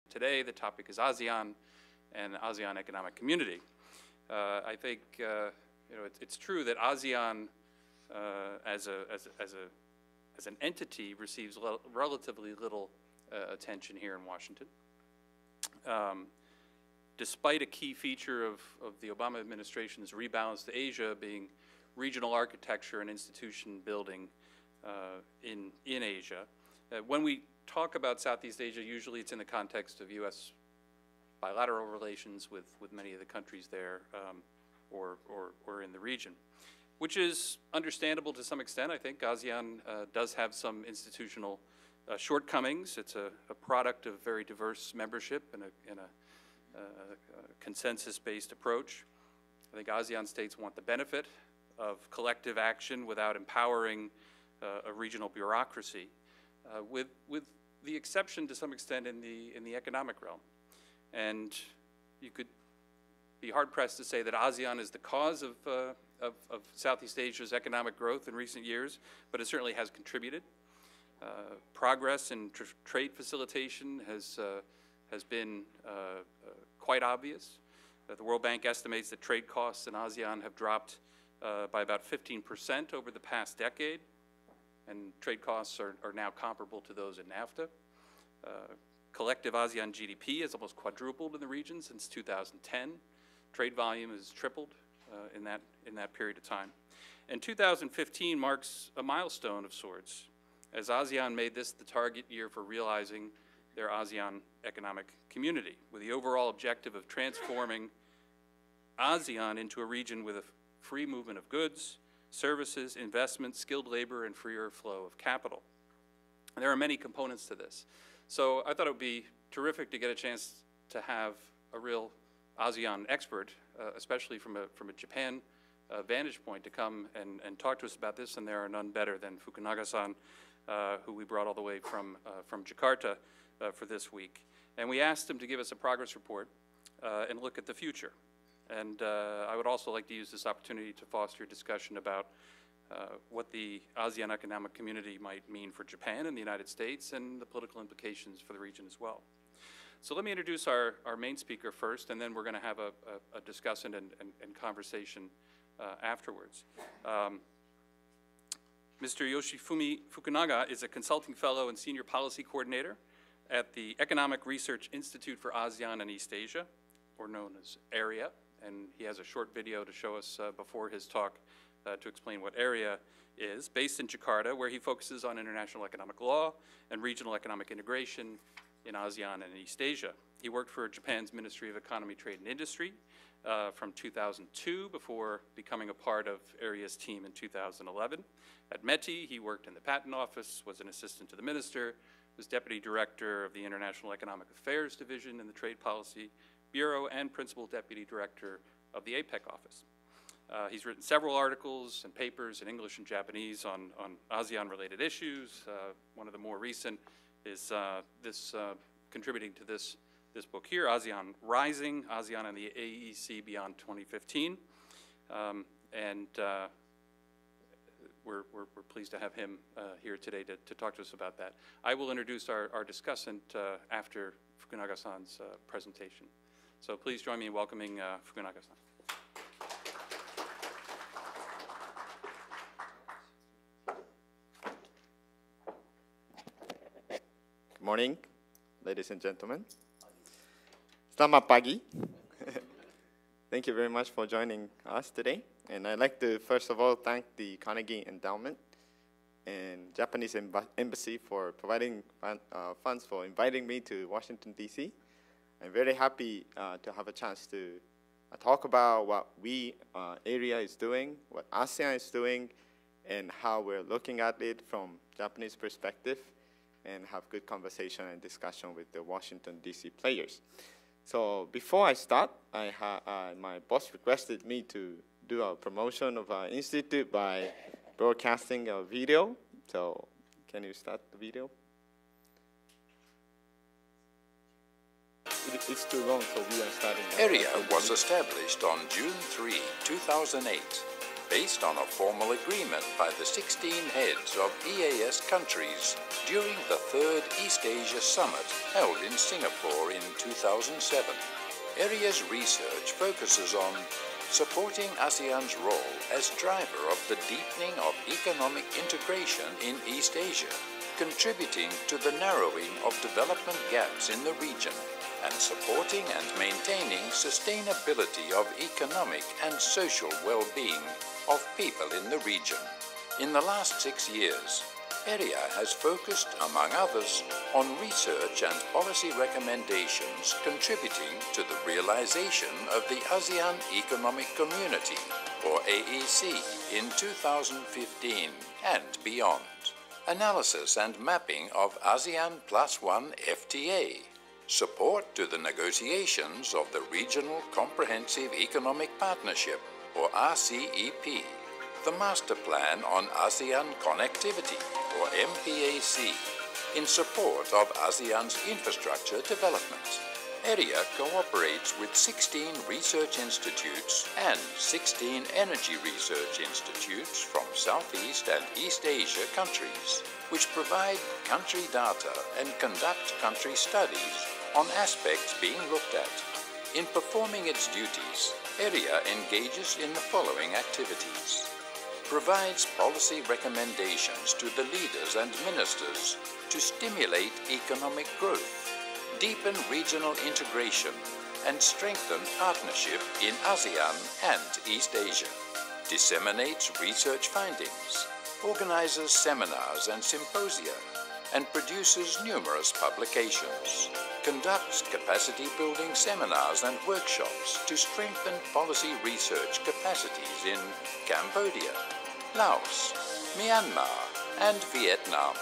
Today, the topic is ASEAN and ASEAN Economic Community. I think it's true that ASEAN as an entity receives relatively little attention here in Washington. Despite a key feature of the Obama administration's rebalance to Asia being regional architecture and institution building in Asia. When we talk about Southeast Asia, usually it's in the context of U.S. bilateral relations with many of the countries there or in the region, which is understandable to some extent. I think ASEAN does have some institutional shortcomings. It's a product of very diverse membership and a consensus-based approach. I think ASEAN states want the benefit of collective action without empowering a regional bureaucracy, with the exception to some extent in the economic realm. And you could be hard-pressed to say that ASEAN is the cause of Southeast Asia's economic growth in recent years, but it certainly has contributed. Progress in trade facilitation has been quite obvious. The World Bank estimates that trade costs in ASEAN have dropped by about 15% over the past decade, and trade costs are now comparable to those in NAFTA. Collective ASEAN GDP has almost quadrupled in the region since 2010. Trade volume has tripled in that period of time. And 2015 marks a milestone of sorts, as ASEAN made this the target year for realizing their ASEAN Economic Community, with the overall objective of transforming ASEAN into a region with a free movement of goods, services, investments, skilled labor, and freer flow of capital. And there are many components to this. So I thought it would be terrific to get a chance to have a real ASEAN expert, especially from a Japan vantage point, to come and talk to us about this, and there are none better than Fukunaga-san, who we brought all the way from Jakarta for this week. And we asked him to give us a progress report and look at the future. And I would also like to use this opportunity to foster a discussion about what the ASEAN Economic Community might mean for Japan and the United States, and the political implications for the region as well. So let me introduce our main speaker first, and then we're going to have a discussion and conversation afterwards. Mr. Yoshifumi Fukunaga is a consulting fellow and senior policy coordinator at the Economic Research Institute for ASEAN and East Asia, or known as AREA, and he has a short video to show us before his talk to explain what AREA is, based in Jakarta, where he focuses on international economic law and regional economic integration in ASEAN and East Asia. He worked for Japan's Ministry of Economy, Trade and Industry from 2002 before becoming a part of AREA's team in 2011. At METI, he worked in the Patent Office, was an assistant to the minister, was deputy director of the International Economic Affairs Division in the Trade Policy Bureau, and principal deputy director of the APEC office. He's written several articles and papers in English and Japanese on ASEAN-related issues. One of the more recent is contributing to this book here, ASEAN Rising, ASEAN and the AEC Beyond 2015. We're pleased to have him here today to talk to us about that. I will introduce our discussant after Fukunaga-san's presentation. So please join me in welcoming Fukunaga-san. Good morning, ladies and gentlemen. Selamat pagi. Thank you very much for joining us today. And I'd like to, first of all, thank the Carnegie Endowment and Japanese Embassy for providing funds for inviting me to Washington, D.C. I'm very happy to have a chance to talk about what AREA is doing, what ASEAN is doing, and how we're looking at it from Japanese perspective, and have good conversation and discussion with the Washington, D.C. players. So before I start, my boss requested me to do a promotion of our institute by broadcasting a video. So can you start the video? It's too long, so we are starting. AREA was established on June 3, 2008. based on a formal agreement by the 16 heads of EAS countries during the 3rd East Asia Summit held in Singapore in 2007. AREA's research focuses on supporting ASEAN's role as driver of the deepening of economic integration in East Asia, contributing to the narrowing of development gaps in the region, and supporting and maintaining sustainability of economic and social well-being of people in the region. In the last 6 years, AREA has focused, among others, on research and policy recommendations contributing to the realization of the ASEAN Economic Community, or AEC, in 2015 and beyond. Analysis and mapping of ASEAN Plus One FTA, support to the negotiations of the Regional Comprehensive Economic Partnership, or RCEP, the Master Plan on ASEAN Connectivity, or MPAC, in support of ASEAN's infrastructure development. AREA cooperates with 16 research institutes and 16 energy research institutes from Southeast and East Asia countries, which provide country data and conduct country studies on aspects being looked at. In performing its duties, AREA engages in the following activities: provides policy recommendations to the leaders and ministers to stimulate economic growth, deepen regional integration, and strengthen partnership in ASEAN and East Asia, disseminates research findings, organizes seminars and symposia, and produces numerous publications, conducts capacity-building seminars and workshops to strengthen policy research capacities in Cambodia, Laos, Myanmar, and Vietnam.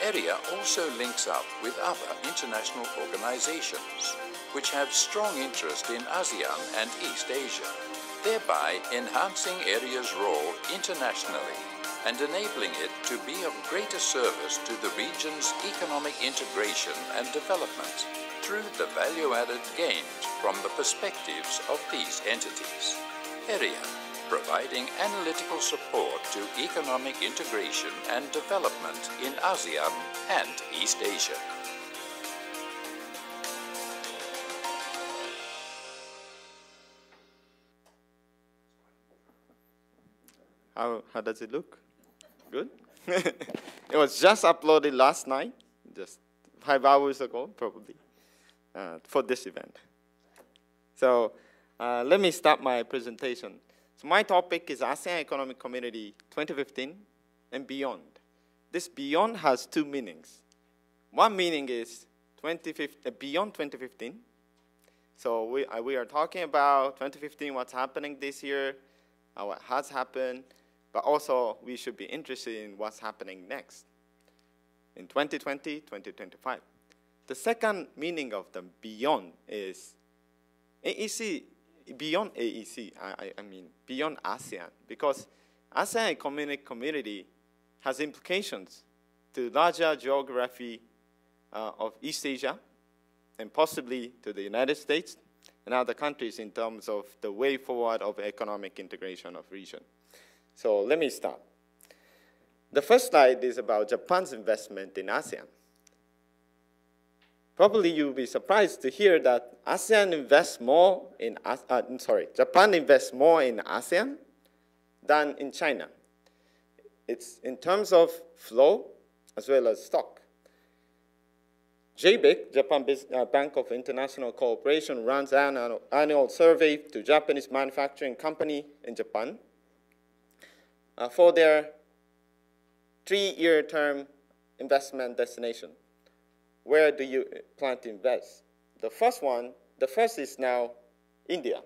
AREA also links up with other international organizations which have strong interest in ASEAN and East Asia, thereby enhancing AREA's role internationally and enabling it to be of greater service to the region's economic integration and development through the value-added gained from the perspectives of these entities. AREA, providing analytical support to economic integration and development in ASEAN and East Asia. How does it look? Good? It was just uploaded last night, just 5 hours ago, probably, for this event. So let me start my presentation. So my topic is ASEAN Economic Community 2015 and beyond. This beyond has 2 meanings. One meaning is beyond 2015. So we are talking about 2015, what's happening this year, what has happened, but also we should be interested in what's happening next in 2020, 2025. The second meaning of the beyond is AEC, beyond AEC, I mean beyond ASEAN, because ASEAN Economic Community has implications to larger geography of East Asia and possibly to the United States and other countries in terms of the way forward of economic integration of region. So let me start. The first slide is about Japan's investment in ASEAN. Probably you'll be surprised to hear that Japan invests more in ASEAN than in China. It's in terms of flow as well as stock. JBIC, Japan Bank of International Cooperation, runs an annual survey to Japanese manufacturing company in Japan for their 3-year term investment destination. Where do you plan to invest? The first is now India.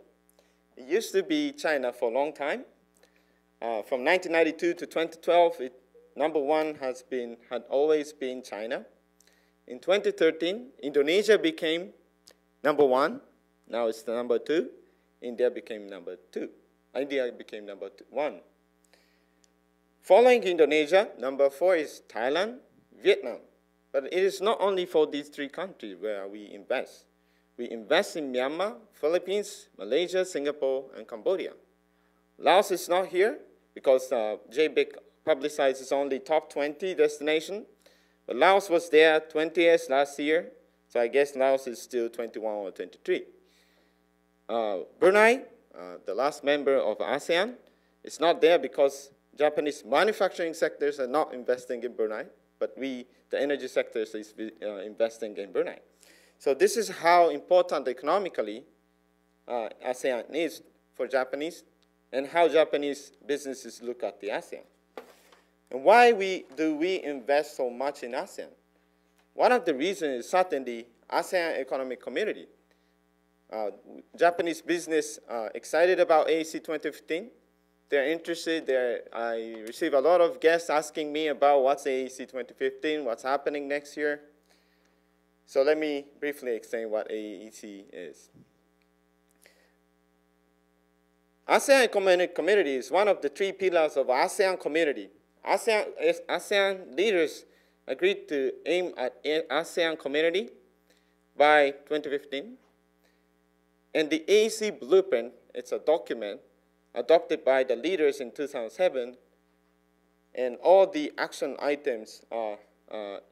It used to be China for a long time. From 1992 to 2012, number 1 had always been China. In 2013, Indonesia became number 1. Now it's the number 2. India became number 2. India became number 1. Following Indonesia, number 4 is Thailand, Vietnam. But it is not only for these 3 countries where we invest. We invest in Myanmar, Philippines, Malaysia, Singapore, and Cambodia. Laos is not here, because JBIC publicizes only top 20 destination. But Laos was there 20th last year, so I guess Laos is still 21 or 23. Brunei, the last member of ASEAN, is not there because Japanese manufacturing sectors are not investing in Brunei, but the energy sectors is investing in Brunei. So this is how important economically ASEAN is for Japanese, and how Japanese businesses look at the ASEAN. And why do we invest so much in ASEAN? One of the reasons is certainly ASEAN Economic Community. Japanese business excited about AEC 2015. They're interested. I receive a lot of guests asking me about what's AEC 2015, what's happening next year. So let me briefly explain what AEC is. ASEAN Economic Community is one of the 3 pillars of ASEAN community. ASEAN leaders agreed to aim at ASEAN community by 2015. And the AEC blueprint, it's a document adopted by the leaders in 2007, and all the action items are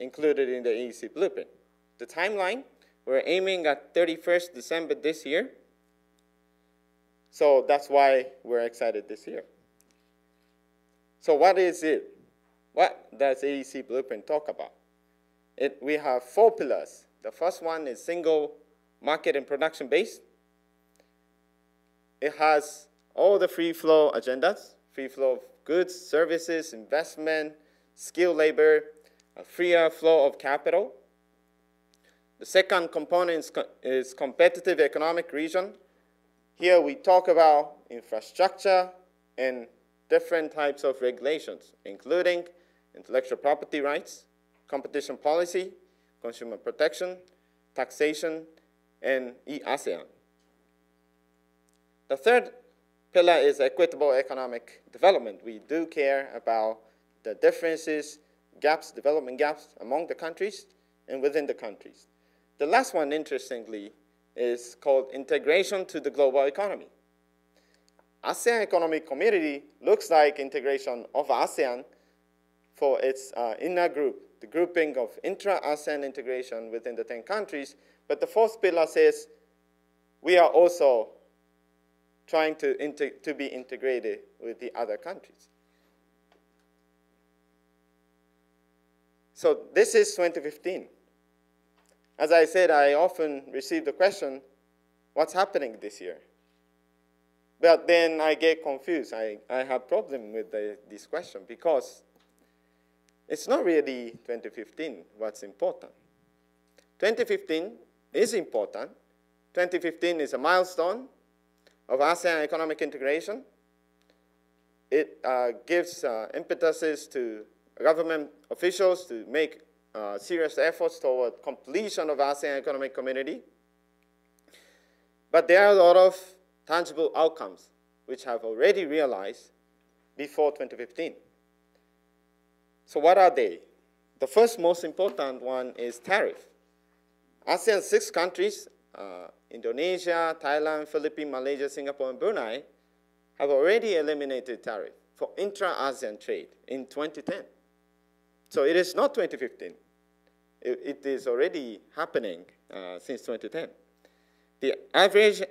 included in the AEC blueprint. The timeline, we're aiming at 31st December this year. So that's why we're excited this year. So what is it? What does AEC Blueprint talk about? We have 4 pillars. The first one is single market and production base. It has all the free flow agendas, free flow of goods, services, investment, skilled labor, a freer flow of capital. The second component is competitive economic region. Here we talk about infrastructure and different types of regulations, including intellectual property rights, competition policy, consumer protection, taxation, and ASEAN. The third pillar is equitable economic development. We do care about the differences, gaps, development gaps among the countries and within the countries. The last one, interestingly, is called integration to the global economy. ASEAN Economic Community looks like integration of ASEAN for its inner group, the grouping of intra-ASEAN integration within the 10 countries. But the fourth pillar says we are also trying to be integrated with the other countries. So this is 2015. As I said, I often receive the question, what's happening this year? But then I get confused. I have problem with this question because it's not really 2015 what's important. 2015 is important. 2015 is a milestone of ASEAN economic integration. It gives impetuses to government officials to make serious efforts toward completion of ASEAN Economic Community. But there are a lot of tangible outcomes which have already realized before 2015. So what are they? The first most important one is tariff. ASEAN 6 countries, Indonesia, Thailand, Philippines, Malaysia, Singapore, and Brunei, have already eliminated tariff for intra-ASEAN trade in 2010. So it is not 2015. It is already happening since 2010. The average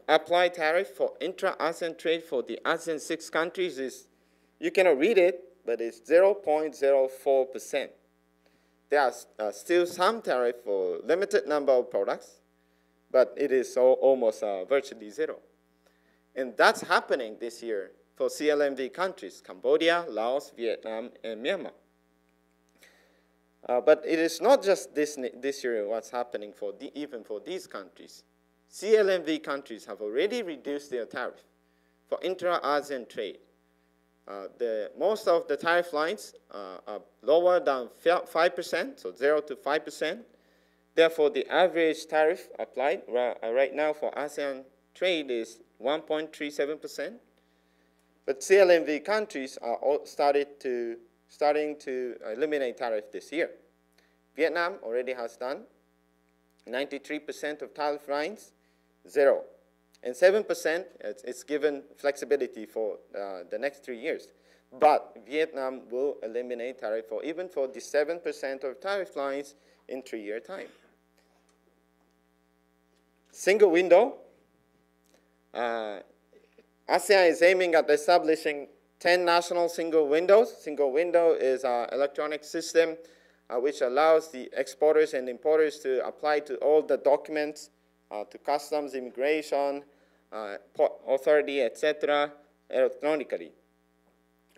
applied tariff for intra-ASEAN trade for the ASEAN 6 countries is, you cannot read it, but it's 0.04%. There are still some tariff for limited number of products, but it is almost virtually zero. And that's happening this year for CLMV countries, Cambodia, Laos, Vietnam, and Myanmar. But it is not just this year what's happening even for these countries. CLMV countries have already reduced their tariff for intra-ASEAN trade. Most of the tariff lines are lower than 5%, so 0 to 5%. Therefore, the average tariff applied right now for ASEAN trade is 1.37%. But CLMV countries are all starting to eliminate tariff this year. Vietnam already has done 93% of tariff lines, 0. And 7%, it's given flexibility for the next 3 years. But Vietnam will eliminate tariff even for the 7% of tariff lines in 3-year time. Single window. ASEAN is aiming at establishing 10 national single windows. Single window is an electronic system which allows the exporters and importers to apply to all the documents, to customs, immigration, port authority, etc., electronically.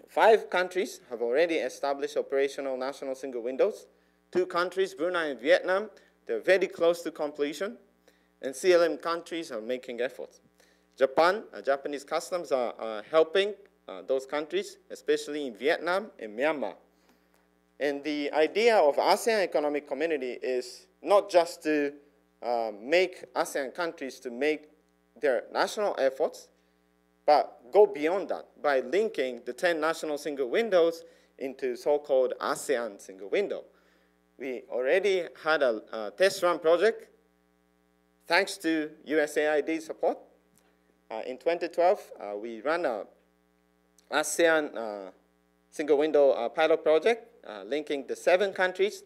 5 countries have already established operational national single windows. 2 countries, Brunei and Vietnam, they're very close to completion. And CLM countries are making efforts. Japan, Japanese customs are helping those countries, especially in Vietnam and Myanmar. And the idea of ASEAN Economic Community is not just to make ASEAN countries to make their national efforts, but go beyond that by linking the 10 national single windows into so-called ASEAN single window. We already had a test run project thanks to USAID support. In 2012, we ran a ASEAN single window pilot project linking the 7 countries,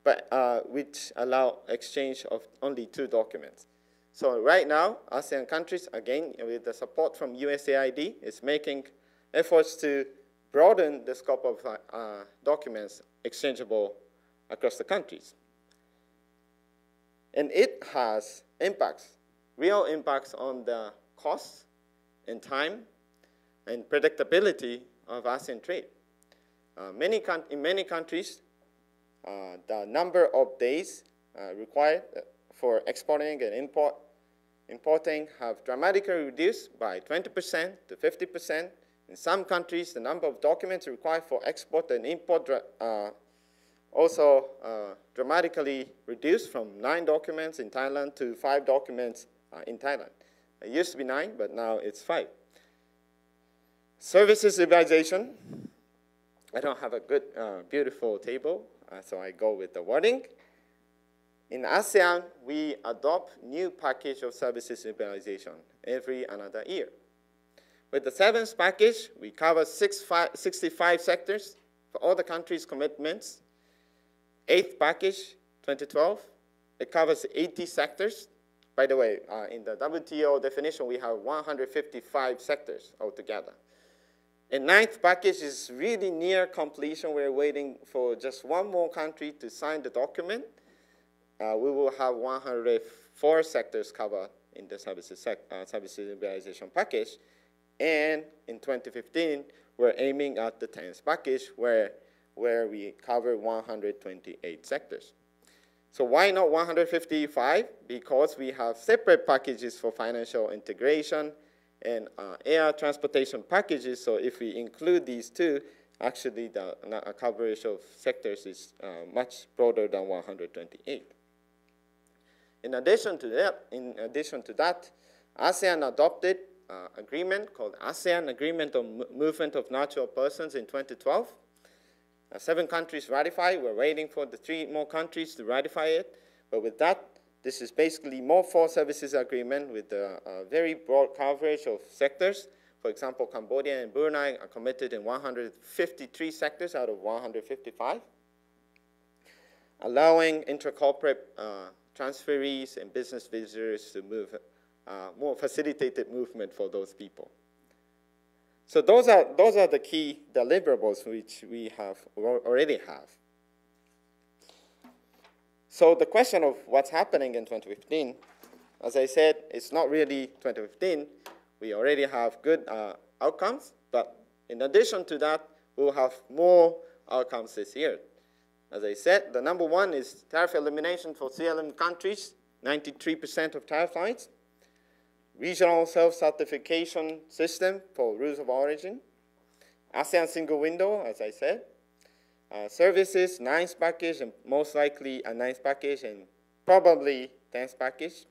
but which allow exchange of only 2 documents. So right now, ASEAN countries, again, with the support from USAID, is making efforts to broaden the scope of documents exchangeable across the countries. And it has impacts, real impacts on the costs and time and predictability of ASEAN trade. In many countries, the number of days required for exporting and importing have dramatically reduced by 20% to 50%. In some countries, the number of documents required for export and import also dramatically reduced from 9 documents in Thailand to 5 documents in Thailand. It used to be 9, but now it's 5. Services liberalization. I don't have a good, beautiful table, so I go with the wording. In ASEAN, we adopt new package of services liberalization every another year. With the 7th package, we cover 65 sectors for all the countries' commitments. 8th package, 2012, it covers 80 sectors. By the way, in the WTO definition, we have 155 sectors altogether. And 9th package is really near completion. We're waiting for just 1 more country to sign the document. We will have 104 sectors covered in the services liberalization package. And in 2015, we're aiming at the 10th package where we cover 128 sectors. So why not 155? Because we have separate packages for financial integration and air transportation packages. So if we include these 2, actually the coverage of sectors is much broader than 128. In addition to that, ASEAN adopted an agreement called ASEAN Agreement on Movement of Natural Persons in 2012. 7 countries ratified. We're waiting for the 3 more countries to ratify it. But with that, this is basically more for services agreement with a very broad coverage of sectors. For example, Cambodia and Brunei are committed in 153 sectors out of 155, allowing intercorporate transferees and business visitors to move, more facilitated movement for those people. So those are the key deliverables which we already have. So the question of what's happening in 2015, as I said, it's not really 2015. We already have good outcomes, but in addition to that, we'll have more outcomes this year. As I said, the number 1 is tariff elimination for CLM countries, 93% of tariff lines. Regional self-certification system for rules of origin. ASEAN single window, as I said. Services, 9th package, and most likely a 9th package, and probably 10th package.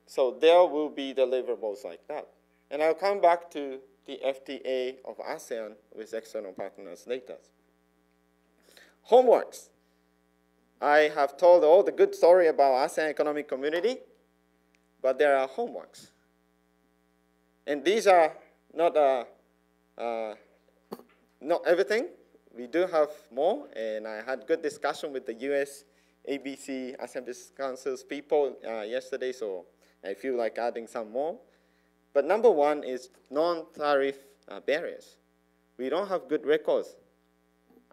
So there will be deliverables like that. And I'll come back to the FTA of ASEAN with external partners later. Homeworks. I have told all the good story about ASEAN Economic Community, but there are homeworks. And these are not everything. We do have more, and I had good discussion with the US ABC ASEAN Business Council's people yesterday, so I feel like adding some more. But number one is non-tariff barriers. We don't have good records.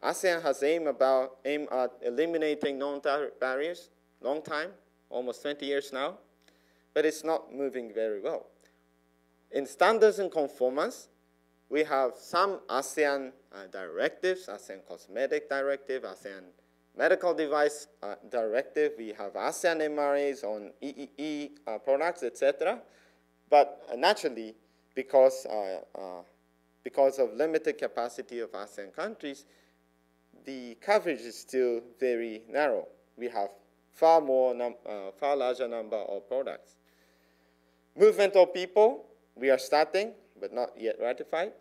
ASEAN has aimed at eliminating non-tariff barriers, long time, almost 20 years now, but it's not moving very well. In standards and conformance, we have some ASEAN directives, ASEAN Cosmetic Directive, ASEAN Medical Device Directive. We have ASEAN MRAs on EEE products, etc. But naturally, because of limited capacity of ASEAN countries, the coverage is still very narrow. We have far larger number of products. Movement of people, we are starting, but not yet ratified,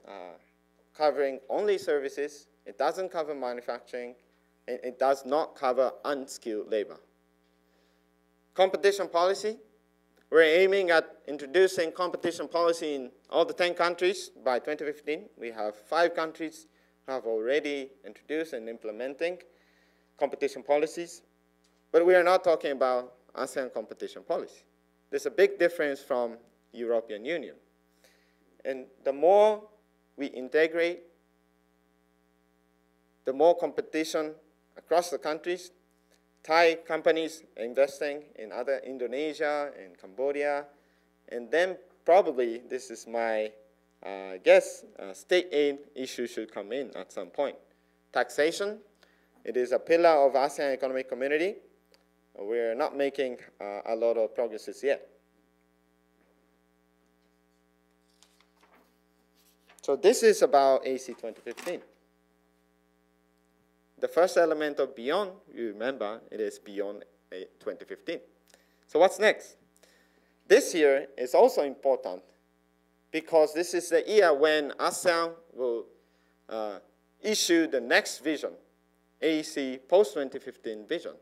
covering only services. It doesn't cover manufacturing, and it does not cover unskilled labor. Competition policy, we're aiming at introducing competition policy in all the 10 countries by 2015. We have 5 countries who have already introduced and implementing competition policies, but we are not talking about ASEAN competition policy. There's a big difference from European Union. And the more we integrate, the more competition across the countries. Thai companies investing in other Indonesia and Cambodia. And then probably, this is my guess, state aid issue should come in at some point. Taxation, it is a pillar of ASEAN Economic Community. We're not making a lot of progresses yet. So this is about AC 2015. The first element of beyond, you remember, it is beyond 2015. So what's next? This year is also important because this is the year when ASEAN will issue the next vision, AEC post-2015 vision.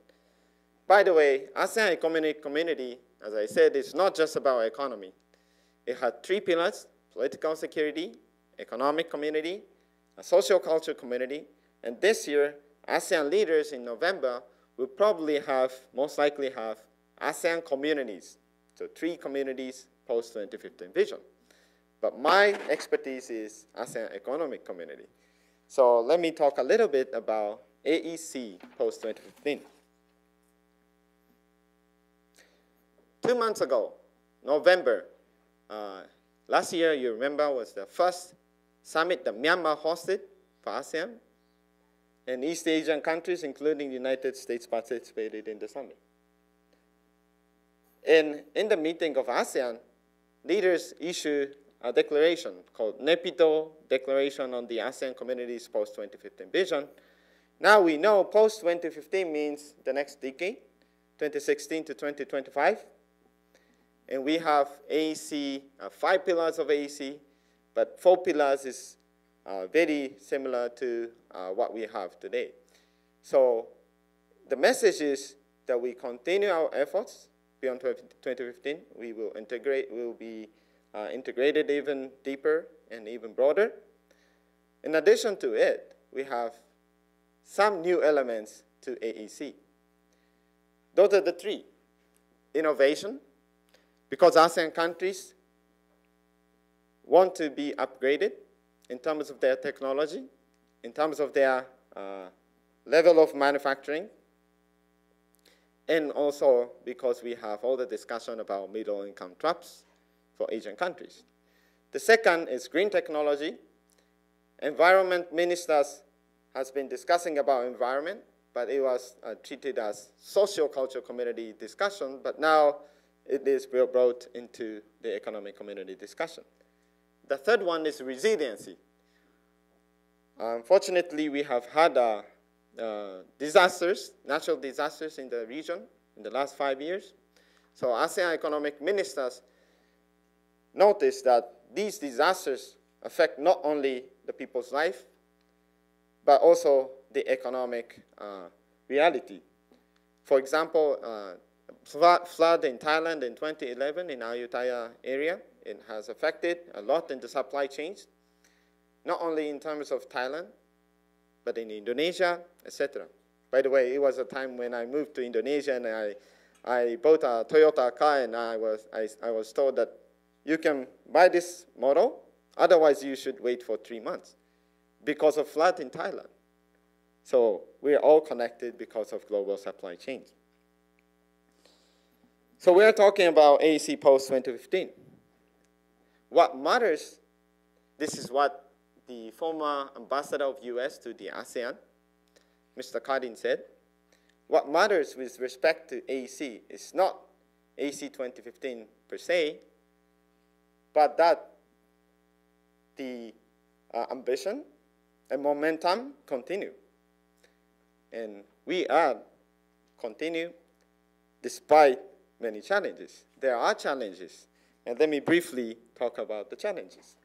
By the way, ASEAN Economic Community, as I said, is not just about economy. It had 3 pillars: political security, economic community, a social culture community, and this year, ASEAN leaders in November will probably have, most likely have, ASEAN communities. So 3 communities post-2015 vision. But my expertise is ASEAN Economic Community. So let me talk a little bit about AEC post-2015. 2 months ago, November, last year, you remember, was the first summit that Myanmar hosted for ASEAN. And East Asian countries, including the United States, participated in the summit. And in the meeting of ASEAN, leaders issued a declaration called Naypyidaw Declaration on the ASEAN Community's Post-2015 Vision. Now we know post-2015 means the next decade, 2016 to 2025. And we have AEC, 5 pillars of AEC, but 4 pillars is very similar to what we have today. So the message is that we continue our efforts beyond 2015. We will be integrated even deeper and even broader. In addition to it, we have some new elements to AEC. Those are the 3. Innovation, because ASEAN countries want to be upgraded in terms of their technology, in terms of their level of manufacturing, and also because we have all the discussion about middle-income traps for Asian countries. The second is green technology. Environment ministers has been discussing about environment, but it was treated as socio-cultural community discussion, but now it is brought into the economic community discussion. The third one is resiliency. Unfortunately, we have had disasters, natural disasters in the region in the last 5 years. So ASEAN economic ministers noticed that these disasters affect not only the people's life, but also the economic reality. For example, Flood in Thailand in 2011 in Ayutthaya area. It has affected a lot in the supply chains, not only in terms of Thailand, but in Indonesia, etc. By the way, it was a time when I moved to Indonesia and I bought a Toyota car, and I was told that you can buy this model, otherwise you should wait for 3 months because of flood in Thailand. So we're all connected because of global supply chains. So we're talking about AEC post-2015. What matters, this is what the former ambassador of US to the ASEAN, Mr. Cardin, said. What matters with respect to AEC is not AEC 2015 per se, but that the ambition and momentum continue. And we are continue despite many challenges. There are challenges, and let me briefly talk about the challenges.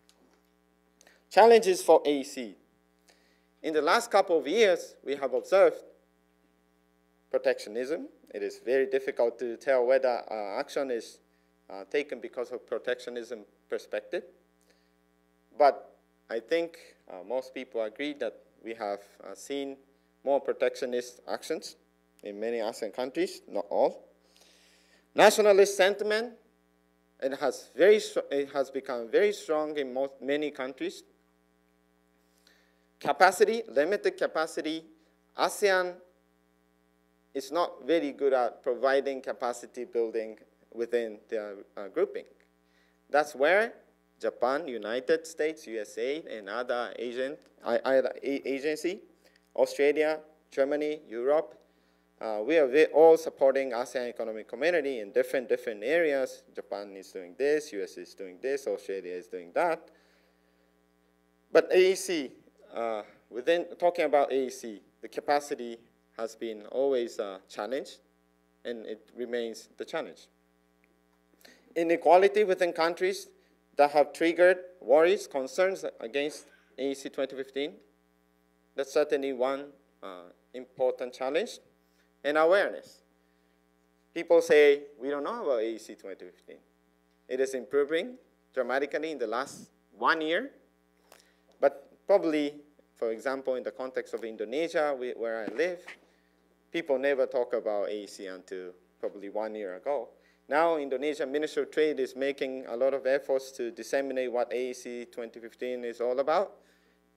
Challenges for AEC. In the last couple of years, we have observed protectionism. It is very difficult to tell whether action is taken because of protectionism perspective. But I think most people agree that we have seen more protectionist actions in many ASEAN countries, not all. Nationalist sentiment, it has become very strong in many countries. Capacity, limited capacity. ASEAN is not very good at providing capacity building within their grouping. That's where Japan, United States, USA, and other agency, Australia, Germany, Europe, we are all supporting ASEAN Economic Community in different areas. Japan is doing this, US is doing this, Australia is doing that. But AEC, talking about AEC, the capacity has been always a challenge, and it remains the challenge. Inequality within countries that have triggered worries, concerns against AEC 2015. That's certainly one important challenge. And awareness. People say, we don't know about AEC 2015. It is improving dramatically in the last 1 year, but probably, for example, in the context of Indonesia, where I live, people never talk about AEC until probably 1 year ago. Now, Indonesia Ministry of Trade is making a lot of efforts to disseminate what AEC 2015 is all about.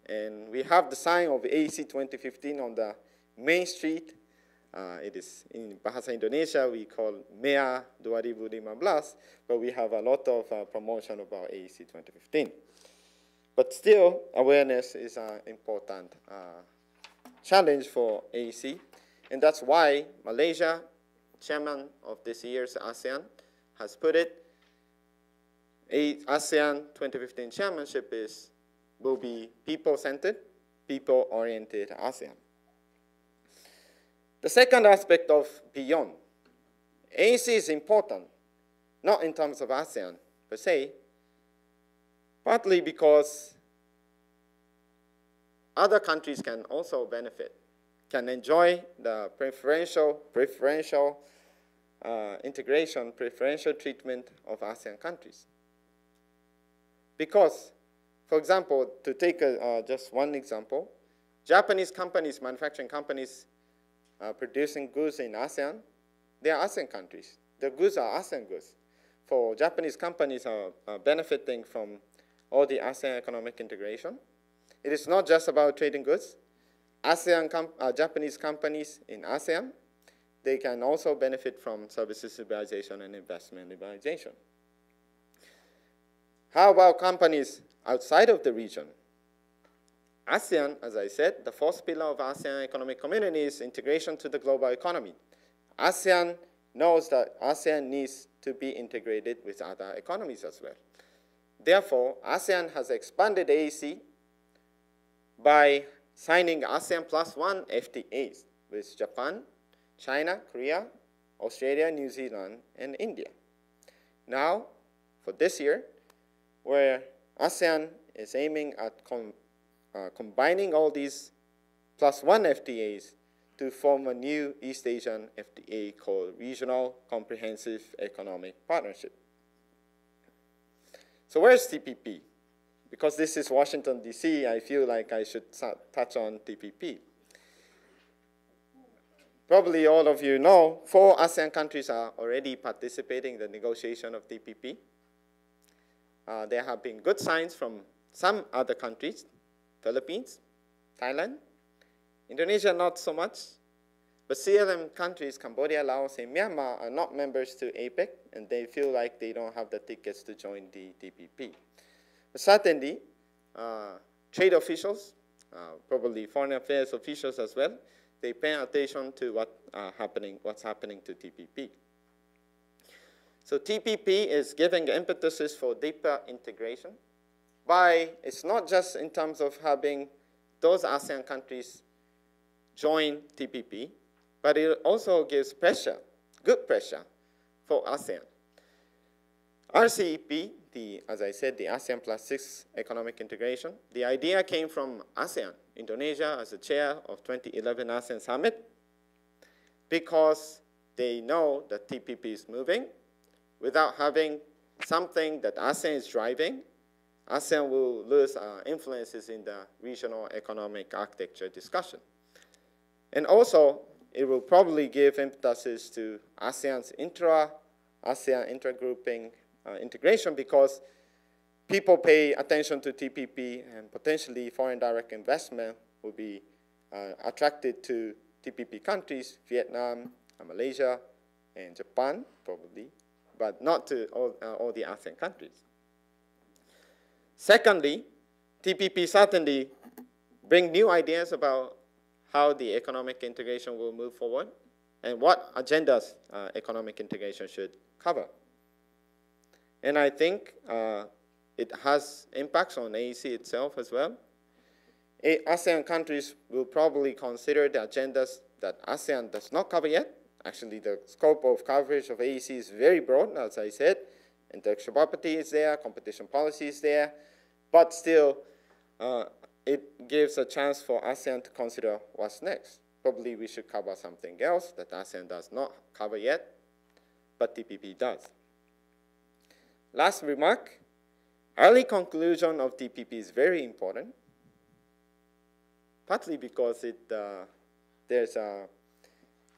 And we have the sign of AEC 2015 on the main street. It is in Bahasa Indonesia, we call MEA 2015, but we have a lot of promotion about AEC 2015. But still, awareness is an important challenge for AEC, and that's why Malaysia, chairman of this year's ASEAN, has put it, ASEAN 2015 chairmanship will be people-centered, people-oriented ASEAN. The second aspect of beyond, AEC is important, not in terms of ASEAN per se, partly because other countries can also benefit, can enjoy the preferential integration, preferential treatment of ASEAN countries. Because, for example, to take just one example, Japanese companies, manufacturing companies, producing goods in ASEAN, they are ASEAN countries. The goods are ASEAN goods. For Japanese companies are benefiting from all the ASEAN economic integration. It is not just about trading goods. Japanese companies in ASEAN, they can also benefit from services liberalization and investment liberalization. How about companies outside of the region? ASEAN, as I said, the fourth pillar of ASEAN Economic Community is integration to the global economy. ASEAN knows that ASEAN needs to be integrated with other economies as well. Therefore, ASEAN has expanded AEC by signing ASEAN +1 FTAs with Japan, China, Korea, Australia, New Zealand, and India. Now, for this year, where ASEAN is aiming at combining all these +1 FTAs to form a new East Asian FTA called Regional Comprehensive Economic Partnership. So where's TPP? Because this is Washington, D.C., I feel like I should touch on TPP. Probably all of you know, 4 ASEAN countries are already participating in the negotiation of TPP. There have been good signs from some other countries, Philippines, Thailand, Indonesia not so much, but CLM countries, Cambodia, Laos, and Myanmar are not members to APEC, and they feel like they don't have the tickets to join the TPP. But certainly, trade officials, probably foreign affairs officials as well, they pay attention to what's happening to TPP. So TPP is giving impetuses for deeper integration. It's not just in terms of having those ASEAN countries join TPP, but it also gives pressure, good pressure, for ASEAN. RCEP, as I said, the ASEAN +6 economic integration, the idea came from ASEAN, Indonesia as the chair of 2011 ASEAN Summit, because they know that TPP is moving. Without having something that ASEAN is driving, ASEAN will lose influences in the regional economic architecture discussion. And also, it will probably give impetuses to ASEAN's ASEAN intergrouping integration, because people pay attention to TPP, and potentially foreign direct investment will be attracted to TPP countries, Vietnam, Malaysia, and Japan, probably, but not to all the ASEAN countries. Secondly, TPP certainly bring new ideas about how the economic integration will move forward and what agendas economic integration should cover. And I think it has impacts on AEC itself as well. ASEAN countries will probably consider the agendas that ASEAN does not cover yet. Actually, the scope of coverage of AEC is very broad, as I said. Intellectual property is there, competition policy is there, but still, it gives a chance for ASEAN to consider what's next. Probably we should cover something else that ASEAN does not cover yet, but TPP does. Last remark, early conclusion of TPP is very important, partly because there's a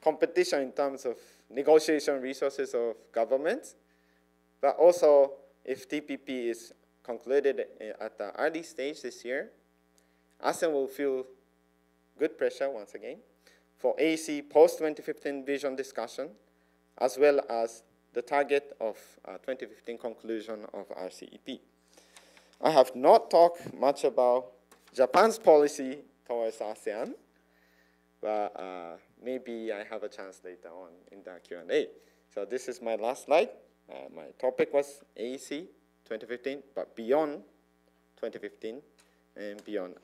competition in terms of negotiation resources of governments, but also if TPP is concluded at the early stage this year, ASEAN will feel good pressure once again for AEC post-2015 vision discussion, as well as the target of 2015 conclusion of RCEP. I have not talked much about Japan's policy towards ASEAN, but maybe I have a chance later on in the Q&A. So this is my last slide. My topic was AEC 2015, but beyond 2015 and beyond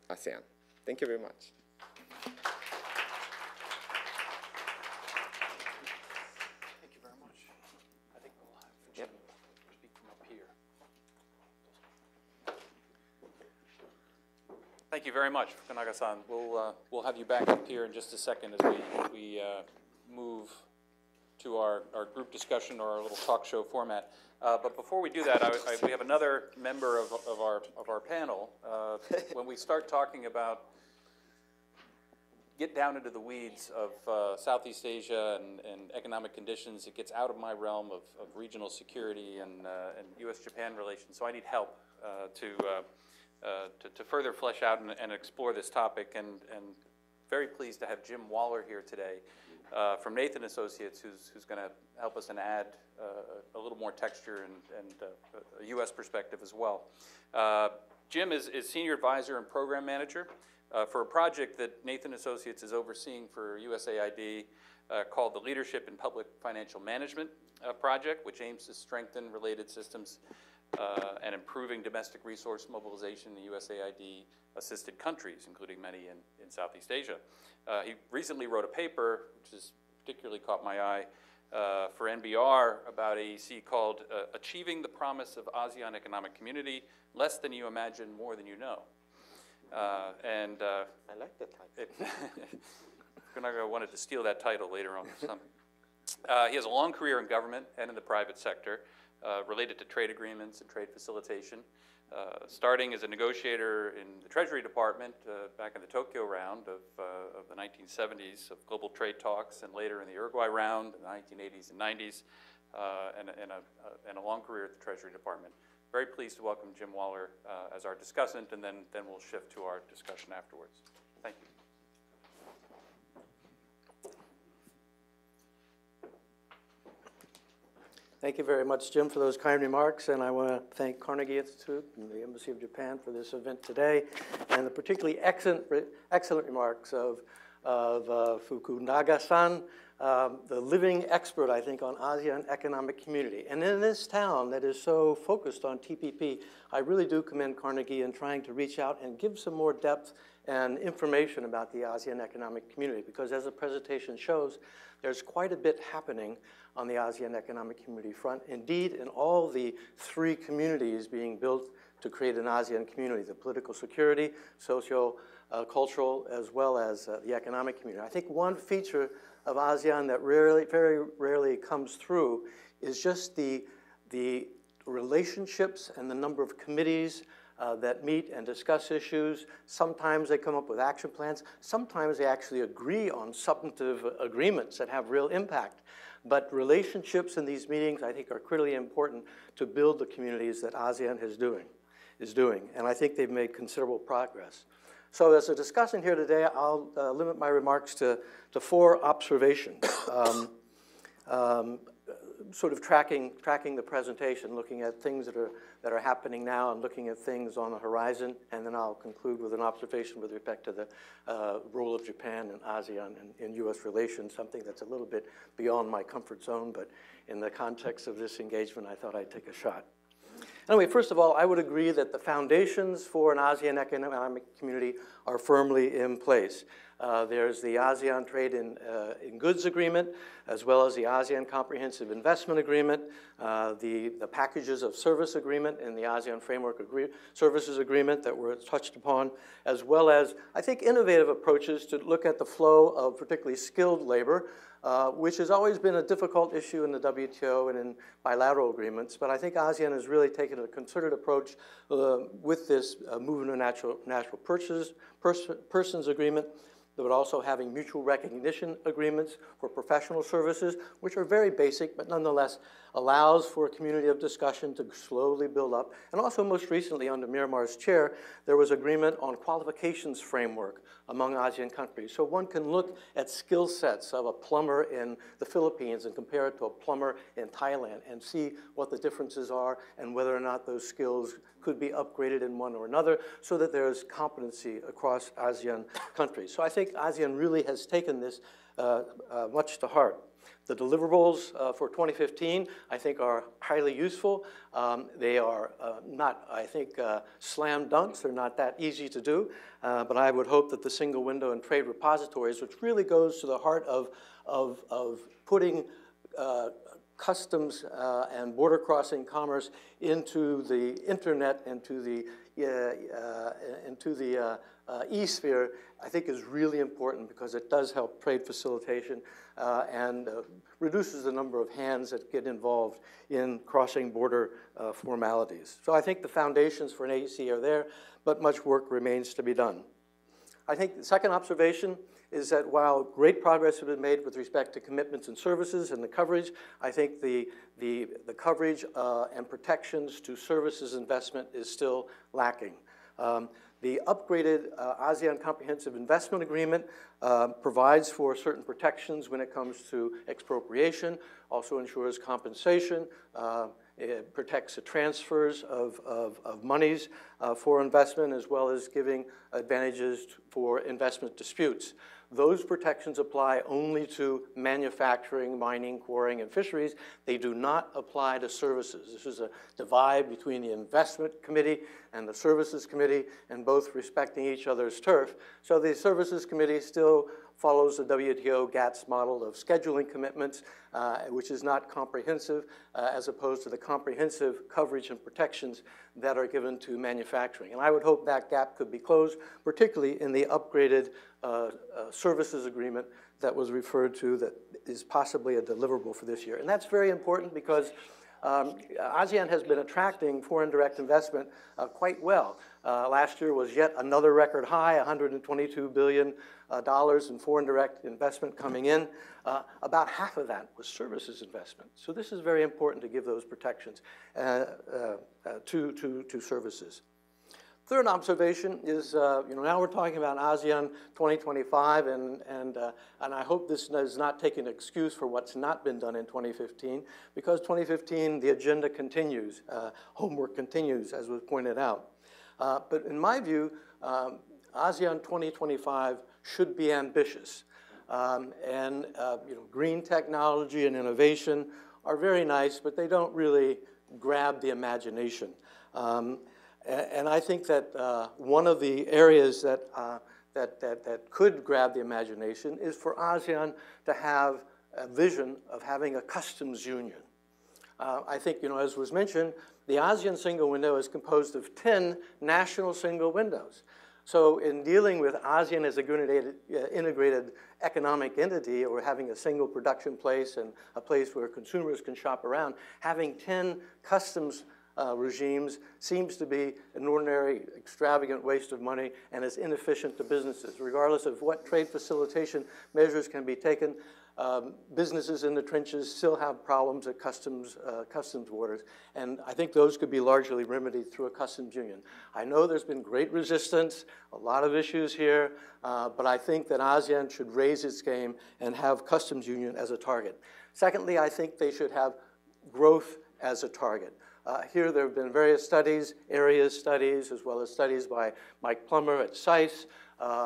ASEAN. Thank you very much. Thank you very much. I think we'll have Jim speak from up here. Thank you very much, Fukunaga-san. We'll have you back up here in just a second as we move to our group discussion or our little talk show format. But before we do that, we have another member of our panel. When we start talking about get down into the weeds of Southeast Asia and economic conditions, it gets out of my realm of regional security and U.S.-Japan relations. So I need help to further flesh out and explore this topic. And very pleased to have Jim Wallar here today from Nathan Associates, who's going to help us and add a little more texture and a U.S. perspective as well. Jim is Senior Advisor and Program Manager for a project that Nathan Associates is overseeing for USAID called the Leadership in Public Financial Management Project, which aims to strengthen related systems and improving domestic resource mobilization in USAID-assisted countries, including many in Southeast Asia. He recently wrote a paper, which has particularly caught my eye, for NBR about AEC called Achieving the Promise of ASEAN Economic Community, Less Than You Imagine, More Than You Know. I like that title. Fukunaga wanted to steal that title later on. He has a long career in government and in the private sector related to trade agreements and trade facilitation, starting as a negotiator in the Treasury Department back in the Tokyo round of the 1970s of global trade talks, and later in the Uruguay round in the 1980s and 90s, and a long career at the Treasury Department. Very pleased to welcome Jim Wallar as our discussant, and then we'll shift to our discussion afterwards. Thank you. Thank you very much, Jim, for those kind remarks, and I want to thank Carnegie Institute and the Embassy of Japan for this event today, and the particularly excellent remarks of Fukunaga-san, the living expert, I think, on ASEAN Economic Community. And in this town that is so focused on TPP, I really do commend Carnegie in trying to reach out and give some more depth and information about the ASEAN Economic Community, because as the presentation shows, there's quite a bit happening on the ASEAN Economic Community front. Indeed, in all the three communities being built to create an ASEAN community, the political security, socio-cultural, as well as the economic community. I think one feature of ASEAN that very rarely comes through is just the relationships and the number of committees that meet and discuss issues. Sometimes they come up with action plans. Sometimes they actually agree on substantive agreements that have real impact. But relationships in these meetings, I think, are critically important to build the communities that ASEAN is doing. And I think they've made considerable progress. So as a discussion here today, I'll limit my remarks to 4 observations. Sort of tracking the presentation, looking at things that are happening now and looking at things on the horizon, and then I'll conclude with an observation with respect to the role of Japan and ASEAN in U.S. relations, something that's a little bit beyond my comfort zone, but in the context of this engagement, I thought I'd take a shot. Anyway, first of all, I would agree that the foundations for an ASEAN economic community are firmly in place. There's the ASEAN Trade in Goods Agreement, as well as the ASEAN Comprehensive Investment Agreement, the packages of service agreement in the ASEAN Framework Services Agreement that were touched upon, as well as, I think, innovative approaches to look at the flow of particularly skilled labor, which has always been a difficult issue in the WTO and in bilateral agreements. But I think ASEAN has really taken a concerted approach with this Movement of Natural Persons Agreement, but also having mutual recognition agreements for professional services, which are very basic, but nonetheless allows for a community of discussion to slowly build up. And also most recently, under Myanmar's chair, there was agreement on qualifications framework among ASEAN countries. So one can look at skill sets of a plumber in the Philippines and compare it to a plumber in Thailand and see what the differences are and whether or not those skills could be upgraded in one or another so that there's competency across ASEAN countries. So I think ASEAN really has taken this much to heart. The deliverables for 2015, I think, are highly useful. They are not, I think, slam dunks. They're not that easy to do. But I would hope that the single window and trade repositories, which really goes to the heart of putting customs and border crossing commerce into the internet, into the e-sphere, I think is really important because it does help trade facilitation and reduces the number of hands that get involved in crossing border formalities. So I think the foundations for an AEC are there, but much work remains to be done. I think the second observation is that while great progress has been made with respect to commitments and services and the coverage, I think the coverage and protections to services investment is still lacking. The upgraded ASEAN Comprehensive Investment Agreement provides for certain protections when it comes to expropriation, also ensures compensation, it protects the transfers of monies for investment, as well as giving advantages for investment disputes. Those protections apply only to manufacturing, mining, quarrying, and fisheries. They do not apply to services. This is a divide between the Investment Committee and the Services Committee, and both respecting each other's turf. So the Services Committee still follows the WTO GATS model of scheduling commitments, which is not comprehensive, as opposed to the comprehensive coverage and protections that are given to manufacturing. And I would hope that gap could be closed, particularly in the upgraded services agreement that was referred to that is possibly a deliverable for this year. And that's very important because ASEAN has been attracting foreign direct investment quite well. Last year was yet another record high, $122 billion in foreign direct investment coming in. About half of that was services investment. So this is very important to give those protections to services. Third observation is, now we're talking about ASEAN 2025, and I hope this does not take an excuse for what's not been done in 2015, because 2015, the agenda continues, homework continues, as was pointed out. But in my view, ASEAN 2025 should be ambitious. Green technology and innovation are very nice, but they don't really grab the imagination. And I think that one of the areas that could grab the imagination is for ASEAN to have a vision of having a customs union. I think, as was mentioned, the ASEAN single window is composed of 10 national single windows. So in dealing with ASEAN as an integrated economic entity, or having a single production place and a place where consumers can shop around, having 10 customs regimes seems to be an ordinary, extravagant waste of money and is inefficient to businesses. Regardless of what trade facilitation measures can be taken, businesses in the trenches still have problems at customs borders, and I think those could be largely remedied through a customs union. I know there's been great resistance, a lot of issues here, but I think that ASEAN should raise its game and have customs union as a target. Secondly, I think they should have growth as a target. Here there have been various studies, area studies, as well as studies by Mike Plummer at SAIS,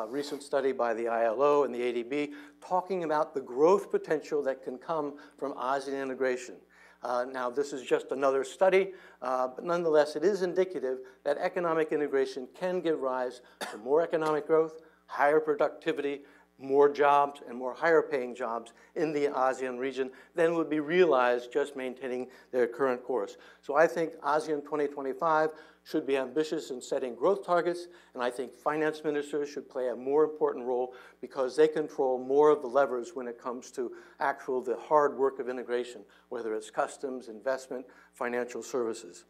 recent study by the ILO and the ADB, talking about the growth potential that can come from ASEAN integration. Now, this is just another study, but nonetheless, it is indicative that economic integration can give rise to more economic growth, higher productivity, more jobs and more higher paying jobs in the ASEAN region than would be realized just maintaining their current course. So I think ASEAN 2025 should be ambitious in setting growth targets, and I think finance ministers should play a more important role because they control more of the levers when it comes to the hard work of integration, whether it's customs, investment, financial services.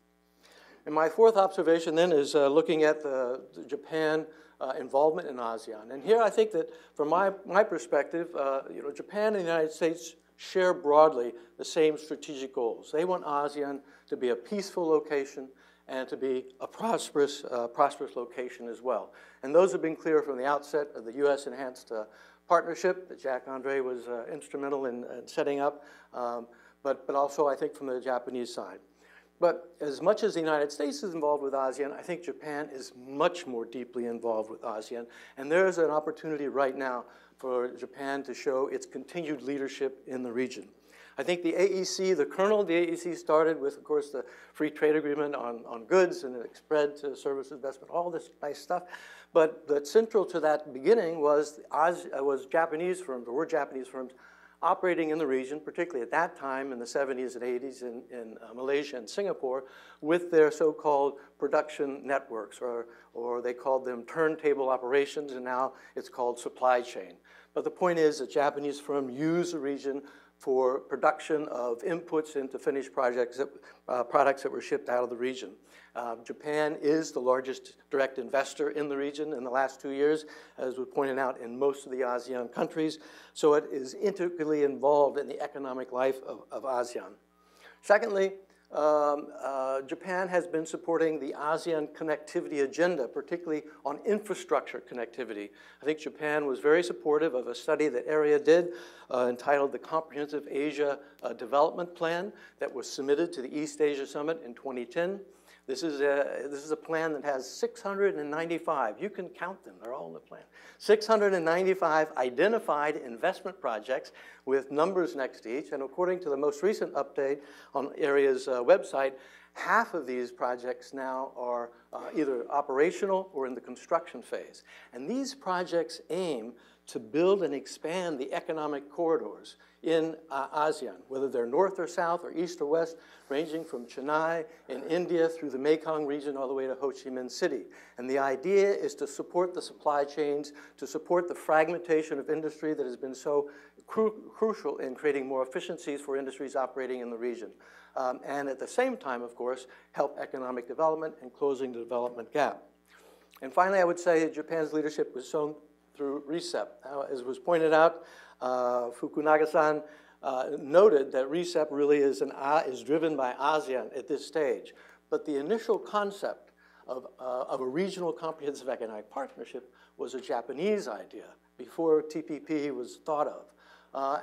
And my fourth observation then is looking at the Japan involvement in ASEAN. And here I think that from my perspective, Japan and the United States share broadly the same strategic goals. They want ASEAN to be a peaceful location and to be a prosperous location as well. And those have been clear from the outset of the U.S. enhanced partnership that Jack Andre was instrumental in setting up, but also I think from the Japanese side. But as much as the United States is involved with ASEAN, I think Japan is much more deeply involved with ASEAN. And there's an opportunity right now for Japan to show its continued leadership in the region. I think the AEC, the kernel of the AEC started with, of course, the free trade agreement on goods, and it spread to service investment, all this nice stuff. But central to that beginning was Japanese firms, or were Japanese firms, operating in the region, particularly at that time in the 70s and 80s in Malaysia and Singapore, with their so-called production networks, or they called them turntable operations, and now it's called supply chain. But the point is that Japanese firms use the region for production of inputs into finished products that were shipped out of the region. Japan is the largest direct investor in the region in the last 2 years, as was pointed out in most of the ASEAN countries. So it is integrally involved in the economic life of ASEAN. Secondly, Japan has been supporting the ASEAN connectivity agenda, particularly on infrastructure connectivity. I think Japan was very supportive of a study that AREA did entitled the Comprehensive Asia Development Plan that was submitted to the East Asia Summit in 2010. This is a plan that has 695, you can count them, they're all in the plan, 695 identified investment projects with numbers next to each, and according to the most recent update on AREA's website, half of these projects now are either operational or in the construction phase. And these projects aim to build and expand the economic corridors in ASEAN, whether they're north or south or east or west, ranging from Chennai in India through the Mekong region all the way to Ho Chi Minh City. And the idea is to support the supply chains, to support the fragmentation of industry that has been so crucial in creating more efficiencies for industries operating in the region. And at the same time, of course, help economic development and closing the development gap. And finally, I would say that Japan's leadership was shown through RCEP. As was pointed out, Fukunaga-san noted that RCEP really is driven by ASEAN at this stage. But the initial concept of a regional comprehensive economic partnership was a Japanese idea before TPP was thought of.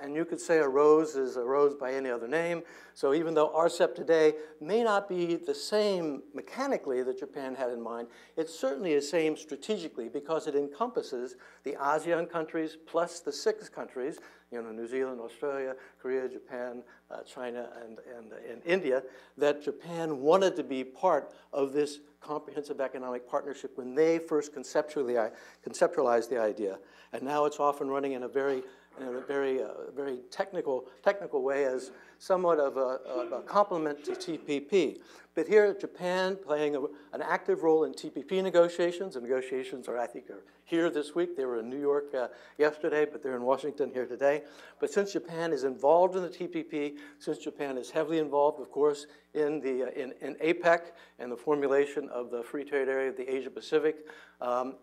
And you could say a rose is a rose by any other name. So even though RCEP today may not be the same mechanically that Japan had in mind, it certainly is same strategically because it encompasses the ASEAN countries plus the 6 countries, New Zealand, Australia, Korea, Japan, China, and India, that Japan wanted to be part of this comprehensive economic partnership when they first conceptualized the idea. And now it's off and running in a very technical way as somewhat of a complement to TPP. But here, Japan playing an active role in TPP negotiations. The negotiations are here this week. They were in New York yesterday, but they're in Washington here today. But since Japan is involved in the TPP, since Japan is heavily involved, of course, in APEC and the formulation of the free trade area of the Asia-Pacific,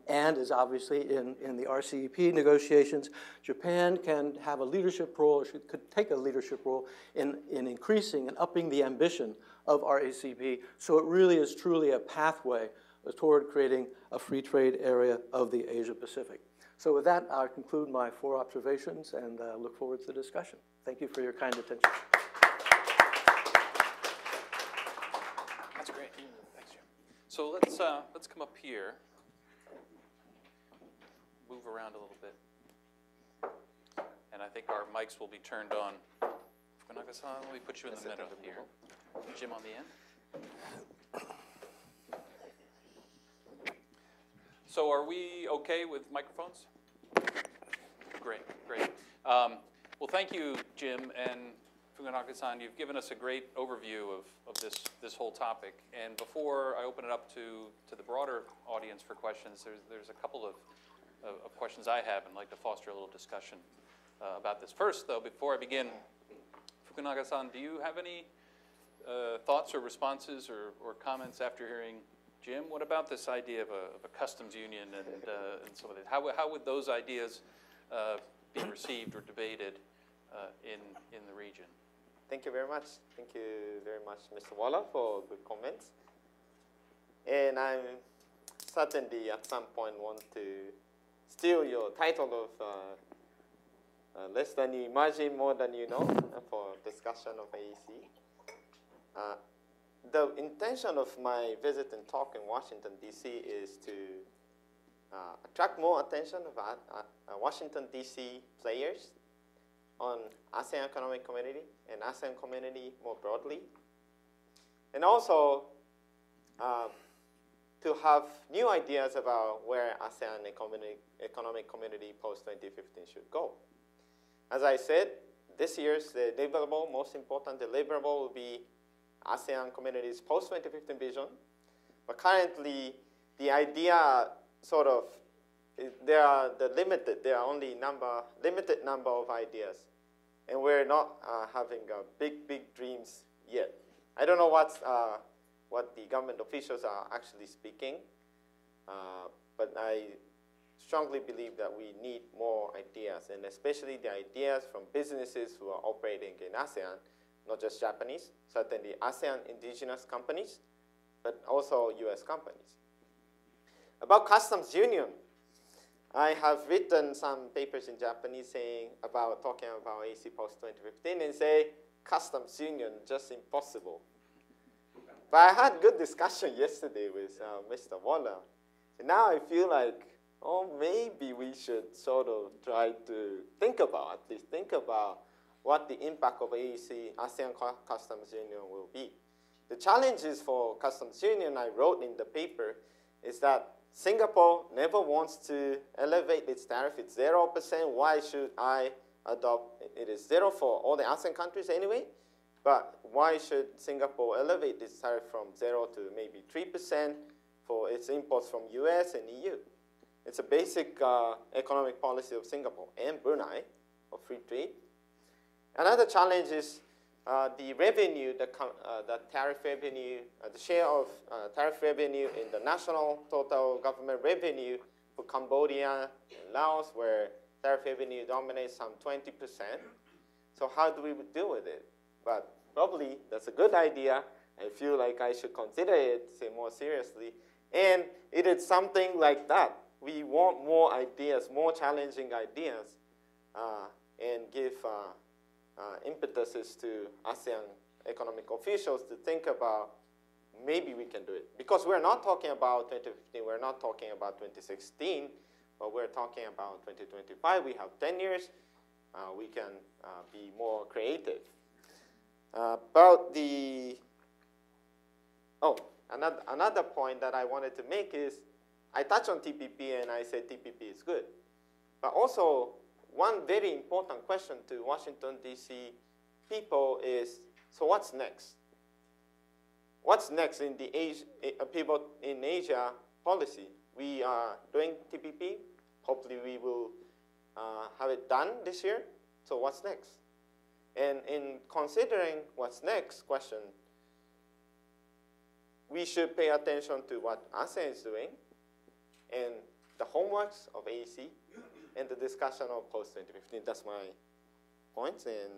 and is obviously in the RCEP negotiations, Japan can have a leadership role, or could take a leadership role in increasing and upping the ambition of RCEP. So it really is truly a pathway toward creating a free trade area of the Asia-Pacific. So with that, I'll conclude my 4 observations and look forward to the discussion. Thank you for your kind attention. That's great. Thanks, Jim. So let's come up here. Move around a little bit. And I think our mics will be turned on. Fukunaga-san, let me put you in the middle here. Jim on the end. So are we okay with microphones? Great. Well, thank you, Jim and Fukunaga-san. You've given us a great overview of this whole topic. And before I open it up to the broader audience for questions, there's a couple of questions I have and like to foster a little discussion about this. First, though, before I begin, Fukunaga-san, do you have any thoughts or responses or comments after hearing Jim? What about this idea of a customs union and some of that? How would those ideas be received or debated in the region? Thank you very much. Thank you very much, Mr. Wallar, for good comments. And I certainly at some point want to steal your title of less than you imagine, more than you know, for discussion of AEC. The intention of my visit and talk in Washington, D.C. is to attract more attention of Washington, D.C. players on ASEAN Economic Community and ASEAN community more broadly. And also to have new ideas about where ASEAN Economic Community post-2015 should go. As I said, this year's deliverable, most important deliverable will be ASEAN Community's post-2015 vision. But currently, the idea sort of, there are only limited number of ideas. And we're not having big dreams yet. I don't know what the government officials are actually speaking, but I strongly believe that we need more ideas, and especially the ideas from businesses who are operating in ASEAN, not just Japanese, certainly ASEAN indigenous companies, but also US companies. About customs union, I have written some papers in Japanese talking about AEC post-2015 and say, customs union, just impossible. But I had good discussion yesterday with Mr. Wallar. And now I feel like, maybe we should sort of try to think about what the impact of AEC, ASEAN Customs Union, will be. The challenges for customs union I wrote in the paper is that Singapore never wants to elevate its tariff. It's 0%. Why should I adopt? It is 0 for all the ASEAN countries anyway. But why should Singapore elevate its tariff from 0 to maybe 3% for its imports from US and EU? It's a basic economic policy of Singapore and Brunei of free trade. Another challenge is the revenue, the tariff revenue, the share of tariff revenue in the national total government revenue for Cambodia and Laos, where tariff revenue dominates some 20%. So how do we deal with it? But probably that's a good idea. I feel like I should consider it more seriously. And it is something like that. We want more ideas, more challenging ideas, and give impetuses to ASEAN economic officials to think about maybe we can do it. Because we're not talking about 2015, we're not talking about 2016, but we're talking about 2025. We have 10 years. We can be more creative. About the, another point that I wanted to make is, I touched on TPP and I said TPP is good. But also, one very important question to Washington, D.C. people is, so what's next? What's next in the people in Asia policy? We are doing TPP. Hopefully we will have it done this year. So what's next? And in considering what's next question, we should pay attention to what ASEAN is doing and the homeworks of AEC and the discussion of post-2015. That's my points. And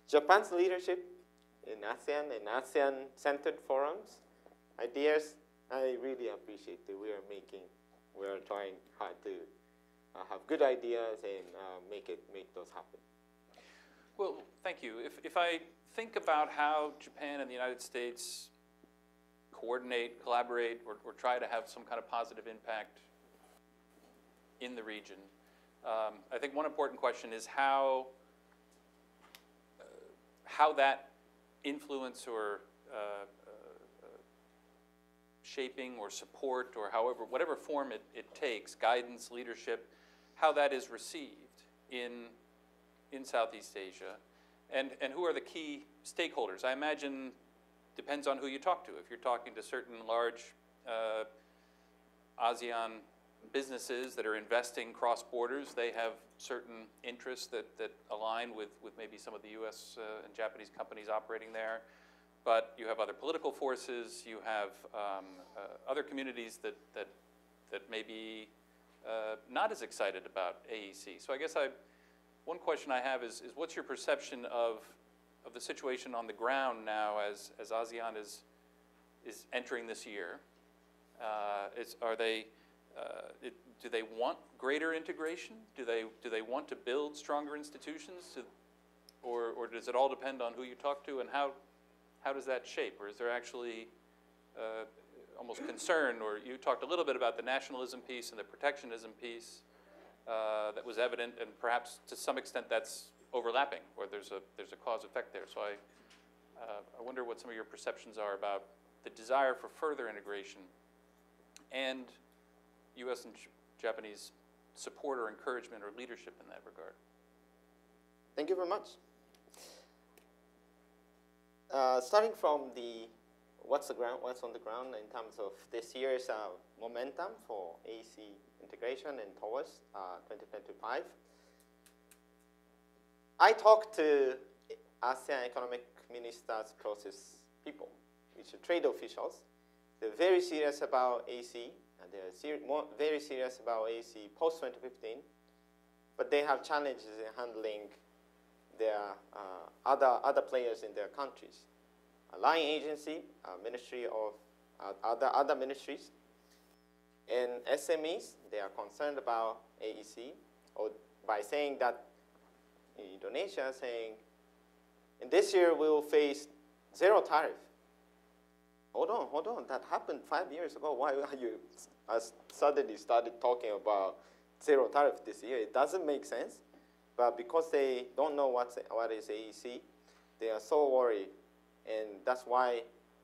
Japan's leadership in ASEAN and ASEAN-centered forums, ideas, I really appreciate that we are trying hard to have good ideas and make those happen. Well, thank you. If I think about how Japan and the United States coordinate, collaborate, or try to have some kind of positive impact in the region, I think one important question is how that influence or shaping or support or whatever form it takes, guidance, leadership, how that is received in Southeast Asia, and who are the key stakeholders. I imagine depends on who you talk to. If you're talking to certain large ASEAN businesses that are investing cross borders, they have certain interests that align with maybe some of the US and Japanese companies operating there. But you have other political forces, you have other communities that may be not as excited about AEC. So I guess one question I have is what's your perception of the situation on the ground now as ASEAN is entering this year? Do they want greater integration? Do they want to build stronger institutions? Or does it all depend on who you talk to, and how does that shape? Or is there actually almost concern, or you talked a little bit about the nationalism piece and the protectionism piece that was evident, and perhaps to some extent that's overlapping, or there's a cause-effect there. So I wonder what some of your perceptions are about the desire for further integration and US and Japanese support or encouragement or leadership in that regard. Thank you very much. Starting from what's on the ground in terms of this year's momentum for AEC integration and towards 2025. I talked to ASEAN Economic Community process people, which are trade officials. They're very serious about AEC, and they're very serious about AEC post-2015, but they have challenges in handling their other players in their countries. A line agency, a ministry of other ministries, and SMEs, they are concerned about AEC, or by saying that in Indonesia, saying, in this year we will face zero tariff. Hold on, that happened 5 years ago. Why are you suddenly started talking about zero tariff this year? It doesn't make sense, but because they don't know what is AEC, they are so worried, and that's why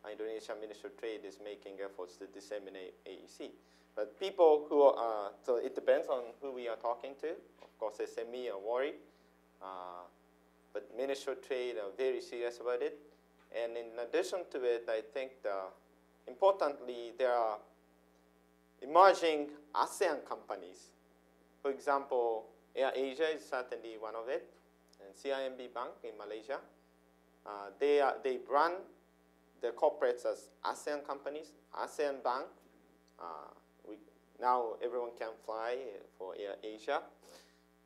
Indonesian Ministry of Trade is making efforts to disseminate AEC. But people who are, so it depends on who we are talking to. Of course, SME are worried, but Ministry of Trade are very serious about it. And in addition to it, I think importantly, there are emerging ASEAN companies. For example, Air Asia is certainly one of it, and CIMB Bank in Malaysia. They run their corporates as ASEAN companies, ASEAN Bank. Now everyone can fly for Air Asia,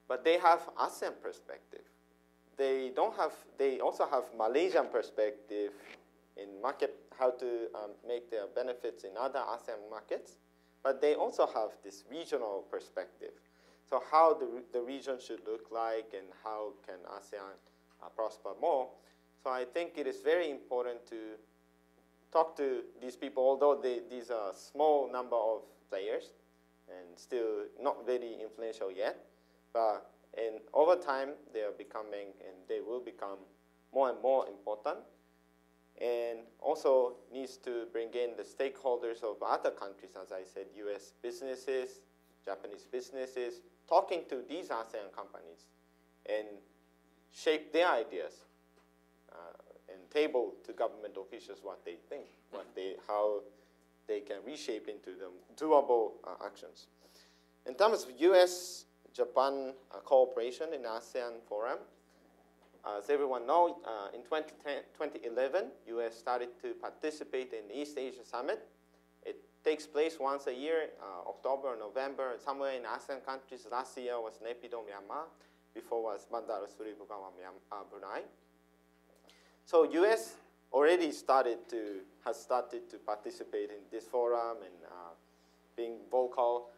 but they have ASEAN perspective. They also have Malaysian perspective in market, how to make their benefits in other ASEAN markets, but they also have this regional perspective. So how the region should look like and how can ASEAN prosper more. So I think it is very important to talk to these people, although these are a small number of players and still not very influential yet. But over time, they are becoming, and they will become more and more important. And also needs to bring in the stakeholders of other countries, as I said, US businesses, Japanese businesses, talking to these ASEAN companies and shape their ideas and table to government officials what they think, how they can reshape into the doable actions. In terms of US-Japan cooperation in ASEAN Forum, as everyone knows, in 2011, US started to participate in the East Asia Summit. It takes place once a year, October or November, somewhere in ASEAN countries. Last year was Naypyidaw, Myanmar. Before was Bandar Seri Begawan, Brunei. So US already has started to participate in this forum and being vocal.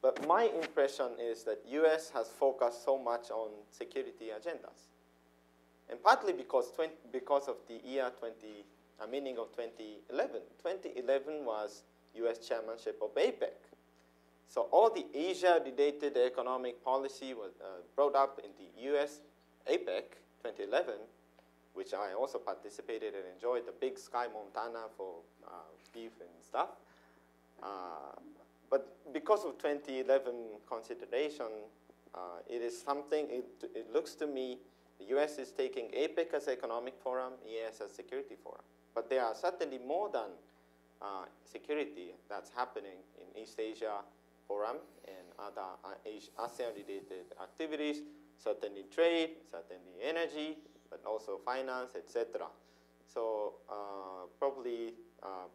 But my impression is that US has focused so much on security agendas. And partly because of the meaning of 2011. 2011 was US chairmanship of APEC. So all the Asia-related economic policy was brought up in the US APEC 2011, which I also participated and enjoyed, the big Sky Montana for beef and stuff. But because of 2011 consideration, it is something, it looks to me, the US is taking APEC as economic forum, EAS as security forum. But there are certainly more than security that's happening in East Asia Forum and other ASEAN-related activities, certainly trade, certainly energy, but also finance, etc. So probably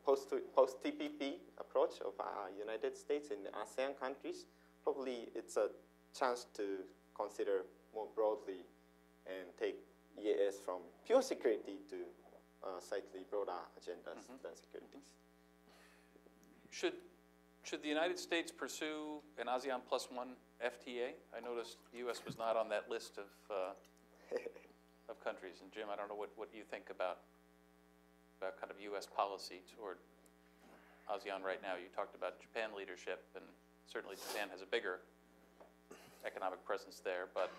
post-TPP approach of United States and the ASEAN countries, probably it's a chance to consider more broadly and take EAS from pure security to slightly broader agendas than securities. Should the United States pursue an ASEAN +1 FTA? I noticed the U.S. was not on that list of countries. And Jim, I don't know what you think about kind of U.S. policy toward ASEAN right now. You talked about Japan leadership, and certainly Japan has a bigger economic presence there, but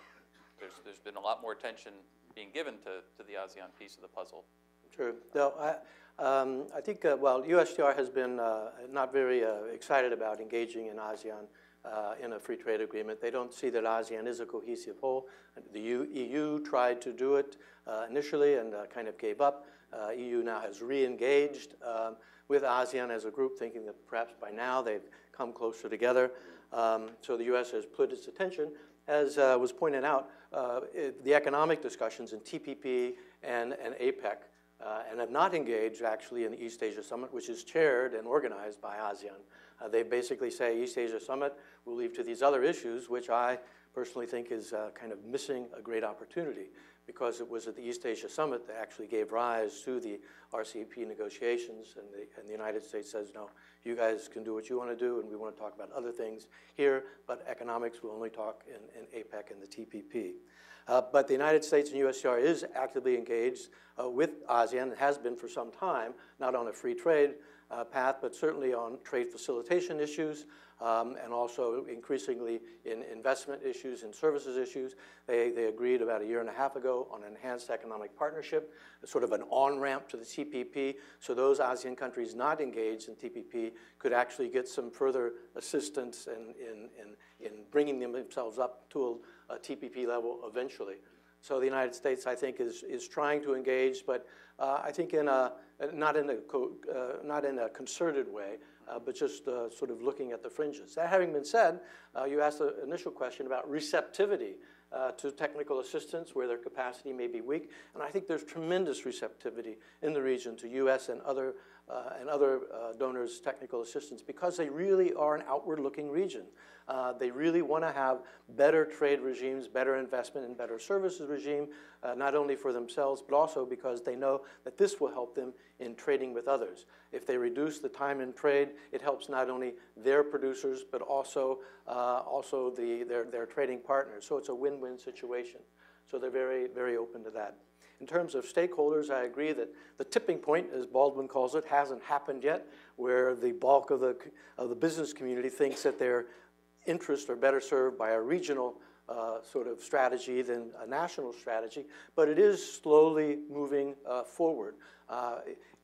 there's been a lot more attention being given to the ASEAN piece of the puzzle. True. No, I think, well, USTR has been not very excited about engaging in ASEAN in a free trade agreement. They don't see that ASEAN is a cohesive whole. The EU tried to do it initially and kind of gave up. EU now has re-engaged with ASEAN as a group, thinking that perhaps by now they've come closer together. So the US has put its attention, as was pointed out, the economic discussions in TPP and APEC, and have not engaged actually in the East Asia Summit, which is chaired and organized by ASEAN. They basically say East Asia Summit will leave to these other issues, which I personally think is kind of missing a great opportunity, because it was at the East Asia Summit that actually gave rise to the RCEP negotiations, and the United States says, no, you guys can do what you want to do, and we want to talk about other things here, but economics we'll only talk in APEC and the TPP. But the United States and USTR is actively engaged with ASEAN, and has been for some time, not on a free trade path, but certainly on trade facilitation issues, and also increasingly in investment issues and services issues. They agreed about a year and a half ago also on enhanced economic partnership, sort of an on-ramp to the TPP, so those ASEAN countries not engaged in TPP could actually get some further assistance in bringing themselves up to a TPP level eventually. So the United States, I think, is trying to engage, but I think not in a concerted way, but just sort of looking at the fringes. That having been said, you asked the initial question about receptivity to technical assistance where their capacity may be weak, and I think there's tremendous receptivity in the region to U.S. and other donors' technical assistance because they really are an outward-looking region. They really want to have better trade regimes, better investment and better services regime, not only for themselves, but also because they know that this will help them in trading with others. If they reduce the time in trade, it helps not only their producers, but also, their trading partners. So it's a win-win situation. So they're very, very open to that. In terms of stakeholders, I agree that the tipping point, as Baldwin calls it, hasn't happened yet, where the bulk of the business community thinks that their interests are better served by a regional sort of strategy than a national strategy, but it is slowly moving forward.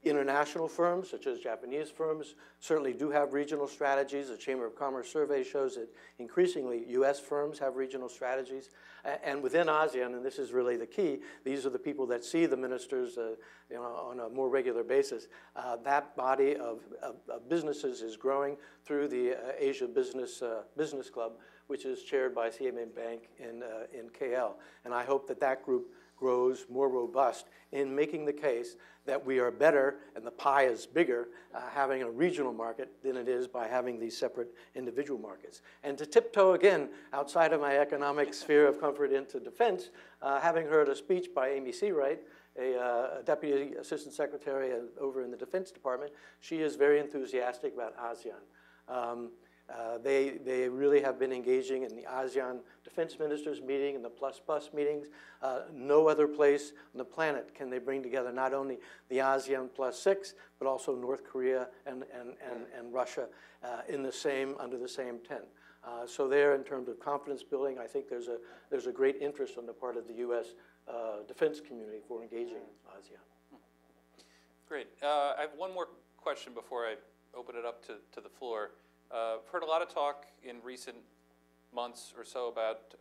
International firms, such as Japanese firms, certainly do have regional strategies. The Chamber of Commerce survey shows that increasingly U.S. firms have regional strategies. And within ASEAN, and this is really the key, these are the people that see the ministers on a more regular basis. That body of businesses is growing through the Asia Business Club, which is chaired by CMA Bank in KL. And I hope that that group grows more robust in making the case that we are better and the pie is bigger having a regional market than it is by having these separate individual markets. And to tiptoe again outside of my economic sphere of comfort into defense, having heard a speech by Amy Seawright, a Deputy Assistant Secretary over in the Defense Department, she is very enthusiastic about ASEAN. They really have been engaging in the ASEAN Defense Ministers meeting and the Plus meetings. No other place on the planet can they bring together not only the ASEAN +6, but also North Korea and Russia under the same tent. So there, in terms of confidence building, I think there's a great interest on the part of the U.S. Defense community for engaging ASEAN. Great. I have one more question before I open it up to the floor. I've heard a lot of talk in recent months or so about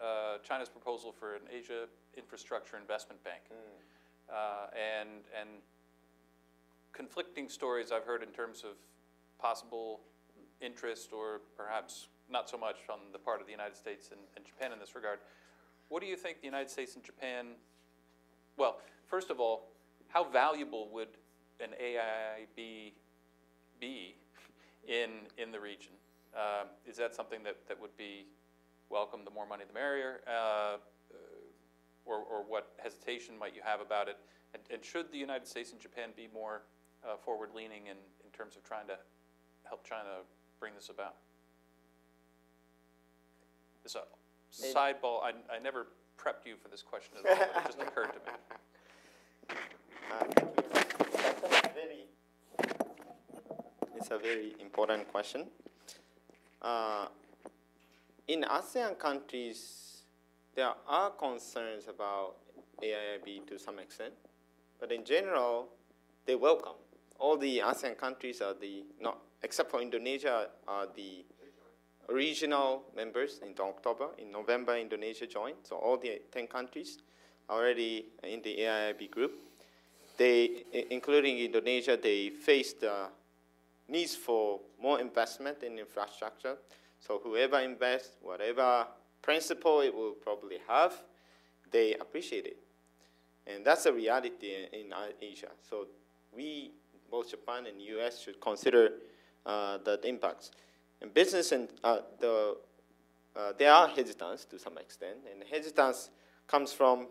China's proposal for an Asia Infrastructure Investment Bank. And conflicting stories I've heard in terms of possible interest or perhaps not so much on the part of the United States and Japan in this regard. What do you think the United States and Japan, well, first of all, how valuable would an AIIB be in the region? Is that something that would be welcome? The more money, the merrier, or what hesitation might you have about it? And should the United States and Japan be more forward-leaning in terms of trying to help China bring this about? This sideball. I never prepped you for this question at all. It just occurred to me. It's a very important question. In ASEAN countries, there are concerns about AIIB to some extent, but in general, they welcome. All the ASEAN countries are except for Indonesia, are the regional members in October. In November, Indonesia joined, so all the 10 countries are already in the AIIB group. They, including Indonesia, they face the needs for more investment in infrastructure. So whoever invests, whatever principle it will probably have, they appreciate it. And that's a reality in Asia. So we, both Japan and US, should consider the impacts. And business and there are hesitance to some extent, and hesitance comes from,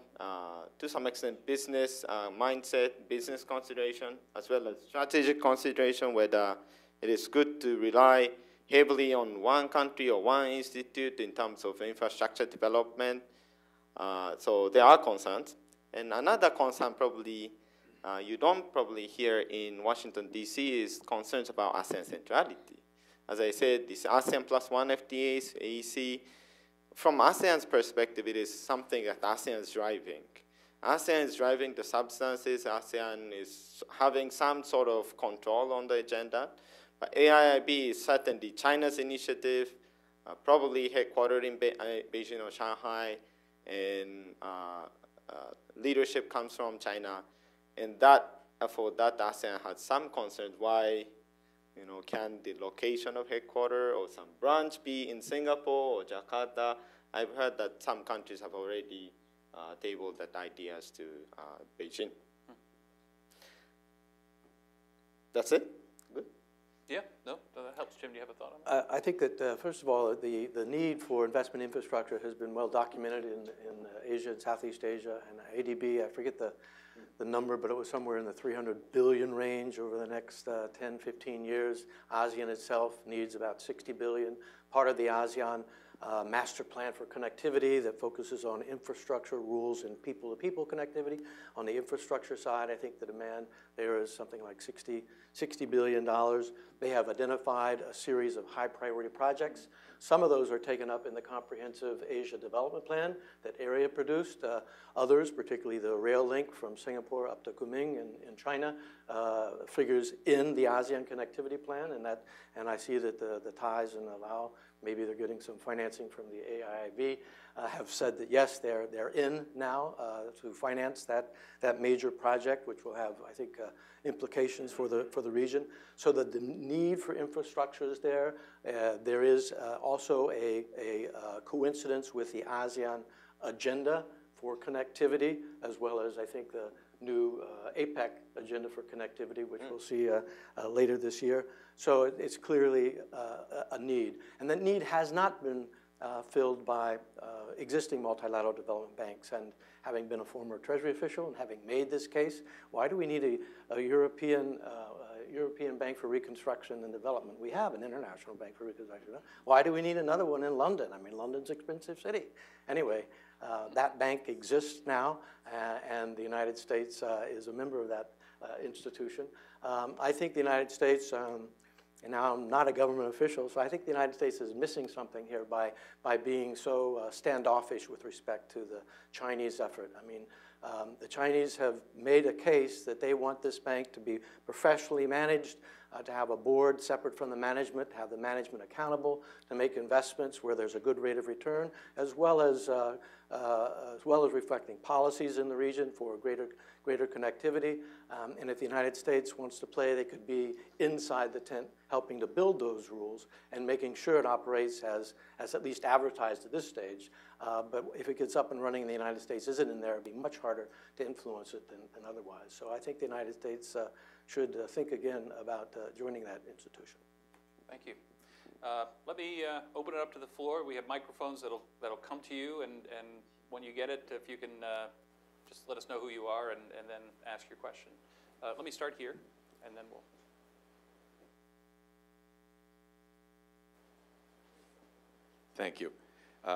to some extent, business mindset, business consideration, as well as strategic consideration, whether it is good to rely heavily on one country or one institute in terms of infrastructure development. So there are concerns. And another concern probably you don't probably hear in Washington, D.C. is concerns about ASEAN centrality. As I said, this ASEAN +1 FTAs, AEC, from ASEAN's perspective, it is something that ASEAN is driving. ASEAN is driving the substances. ASEAN is having some sort of control on the agenda. But AIIB is certainly China's initiative, probably headquartered in Beijing or Shanghai, and leadership comes from China. And that, for that, ASEAN had some concerns. Why, can the location of headquarters or some branch be in Singapore or Jakarta? I've heard that some countries have already tabled that ideas to Beijing. That's it? Good? Yeah, no, that helps. Jim, do you have a thought on that? I think that, first of all, the need for investment infrastructure has been well documented in Asia and Southeast Asia. And ADB, I forget the number, but it was somewhere in the 300 billion range over the next 10, 15 years. ASEAN itself needs about 60 billion. Part of the ASEAN master plan for connectivity that focuses on infrastructure rules and people-to-people connectivity. On the infrastructure side, I think the demand there is something like $60 billion. They have identified a series of high-priority projects. Some of those are taken up in the Comprehensive Asia Development Plan that AREA produced. Others, particularly the rail link from Singapore up to Kunming in China, figures in the ASEAN Connectivity Plan, and I see that the ties in Laos, maybe they're getting some financing from the AIIB, have said that yes, they're in now to finance that major project, which will have, I think, implications for the region. So that the need for infrastructure is there. There is also a coincidence with the ASEAN agenda for connectivity, as well as I think the new APEC agenda for connectivity, which we'll see later this year. So it's clearly a need. And that need has not been filled by existing multilateral development banks. And having been a former Treasury official and having made this case, why do we need a European Bank for Reconstruction and Development? We have an International Bank for Reconstruction. Why do we need another one in London? I mean, London's an expensive city. Anyway, that bank exists now, and the United States is a member of that institution. I think the United States, and now I'm not a government official, so I think the United States is missing something here by being so standoffish with respect to the Chinese effort. I mean, the Chinese have made a case that they want this bank to be professionally managed, to have a board separate from the management, to have the management accountable, to make investments where there's a good rate of return, as well as reflecting policies in the region for greater connectivity. And if the United States wants to play, they could be inside the tent helping to build those rules and making sure it operates as at least advertised at this stage. But if it gets up and running and the United States isn't in there, it'd be much harder to influence it than otherwise. So I think the United States should think again about joining that institution. Thank you. Let me open it up to the floor. We have microphones that'll come to you, and when you get it, if you can just let us know who you are and then ask your question. Let me start here, and then we'll. Thank you.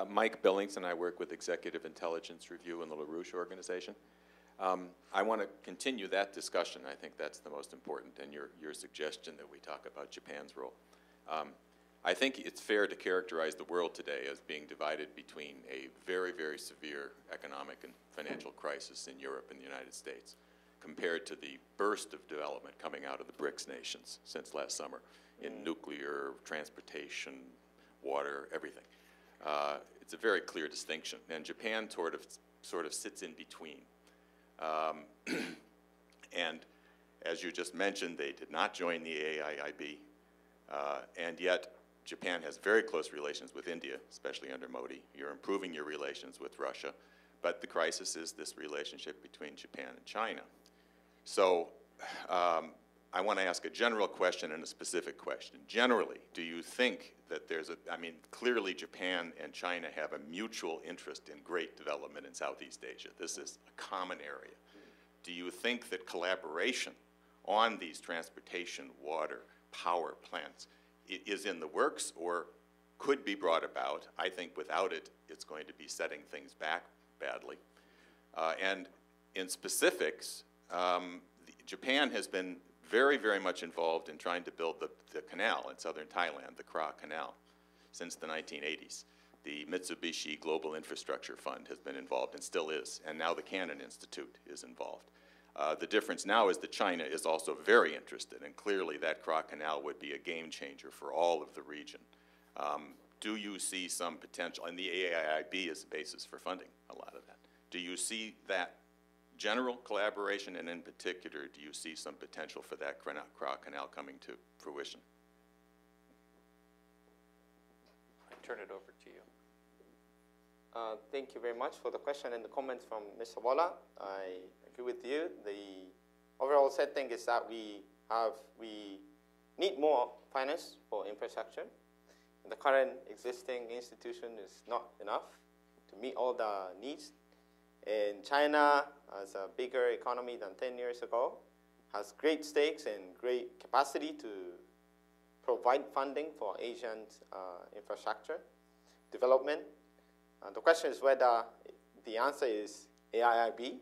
Mike Billings, and I work with Executive Intelligence Review in the LaRouche organization. I want to continue that discussion. I think that's the most important, and your suggestion that we talk about Japan's role. I think it's fair to characterize the world today as being divided between a very, very severe economic and financial crisis in Europe and the United States compared to the burst of development coming out of the BRICS nations since last summer in nuclear, transportation, water, everything. It's a very clear distinction, and Japan sort of sits in between. And as you just mentioned, they did not join the AIIB, and yet Japan has very close relations with India, especially under Modi. You're improving your relations with Russia, but the crisis is this relationship between Japan and China. So I want to ask a general question and a specific question. Generally, do you think that I mean, clearly Japan and China have a mutual interest in great development in Southeast Asia. This is a common area. Do you think that collaboration on these transportation, water, power plants is in the works or could be brought about? I think without it, it's going to be setting things back badly. And in specifics, Japan has been very, very much involved in trying to build the canal in southern Thailand, the Kra Canal, since the 1980s. the Mitsubishi Global Infrastructure Fund has been involved and still is, and now the Cannon Institute is involved. The difference now is that China is also very interested, and clearly that Kra Canal would be a game changer for all of the region. Do you see some potential, and the AIIB is the basis for funding a lot of that. Do you see that general collaboration, and in particular, do you see some potential for that Kra Canal coming to fruition? I turn it over to you. Thank you very much for the question and the comments from Mr. Wallar. I agree with you. The overall setting is that we need more finance for infrastructure. The current existing institution is not enough to meet all the needs. And China, as a bigger economy than 10 years ago, has great stakes and great capacity to provide funding for Asian infrastructure development. The question is whether the answer is AIIB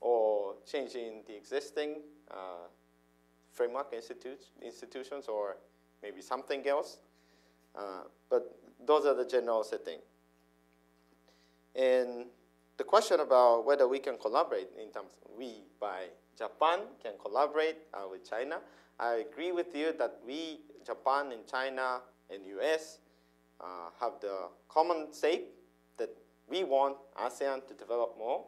or changing the existing framework institutions or maybe something else. But those are the general setting. And the question about whether we can collaborate in terms of Japan can collaborate with China. I agree with you that Japan and China and US have the common stake that we want ASEAN to develop more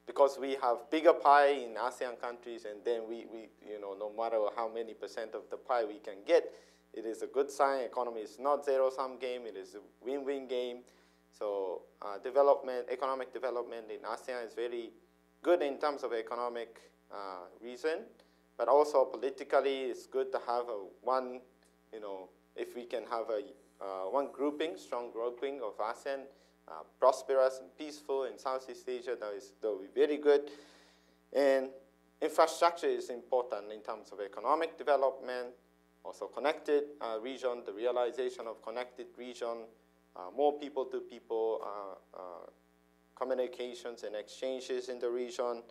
because we have bigger pie in ASEAN countries, and then no matter how many % of the pie we can get, it is a good sign. Economy is not zero-sum game. It is a win-win game. So economic development in ASEAN is very good in terms of economic reason, but also politically it's good to have if we can have one grouping, strong grouping of ASEAN, prosperous and peaceful in Southeast Asia, that will be very good. And infrastructure is important in terms of economic development, also connected region, the realization of connected region, more people-to-people communications and exchanges in the region.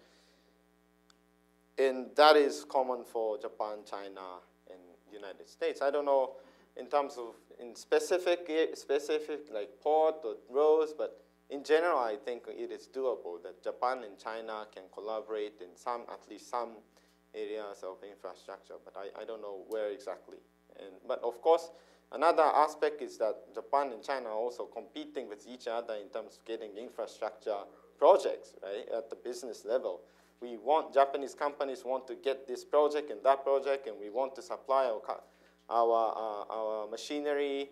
And that is common for Japan, China, and the United States. I don't know in terms of specific like port or roads, but in general, I think it is doable that Japan and China can collaborate in at least some areas of infrastructure, but I don't know where exactly. But of course, another aspect is that Japan and China are also competing with each other in terms of getting infrastructure projects, right, at the business level. Japanese companies want to get this project and that project, and we want to supply our machinery,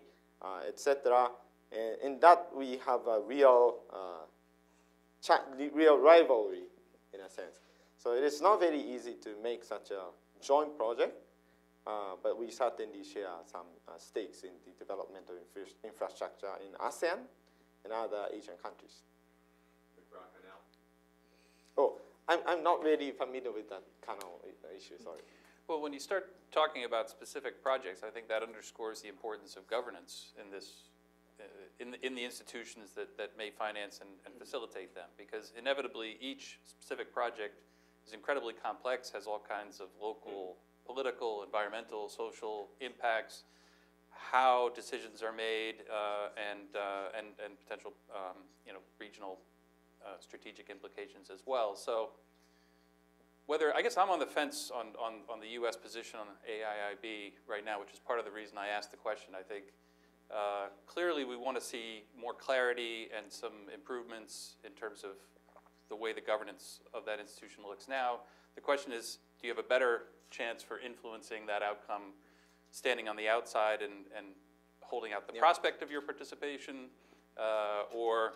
etc. And in that, we have a real rivalry, in a sense. So it is not very easy to make such a joint project, but we certainly share some stakes in the development of infrastructure in ASEAN and other Asian countries. Oh, I'm not really familiar with that canal issue, sorry. Well, when you start talking about specific projects, I think that underscores the importance of governance in this, in the institutions that may finance and facilitate them, because inevitably each specific project is incredibly complex, has all kinds of local, political, environmental, social impacts, how decisions are made, and potential, regional strategic implications as well. So I guess I'm on the fence on the U.S. position on AIIB right now, which is part of the reason I asked the question. I think clearly we want to see more clarity and some improvements in terms of the way the governance of that institution looks now. The question is, do you have a better chance for influencing that outcome standing on the outside and holding out the prospect of your participation, or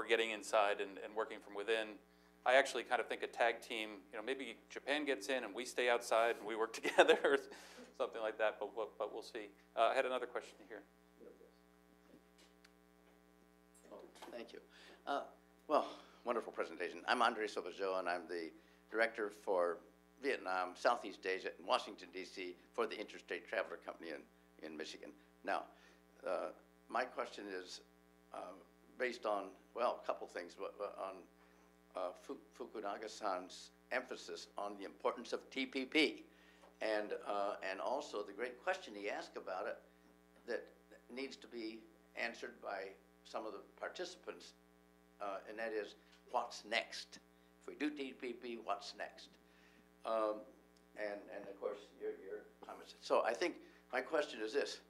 getting inside and working from within? I actually kind of think a tag team, maybe Japan gets in and we stay outside and we work together or something like that, but we'll see. I had another question here. Oh, thank you. Well, wonderful presentation. I'm Andre Sobajo, and I'm the Director for Vietnam, Southeast Asia, and Washington, D.C. for the Interstate Traveler Company in Michigan. Now, my question is based on, well, a couple things, on Fukunaga-san's emphasis on the importance of TPP, and also the great question he asked about it that needs to be answered by some of the participants, and that is, what's next? If we do TPP, what's next? And of course, your comments. So I think my question is this.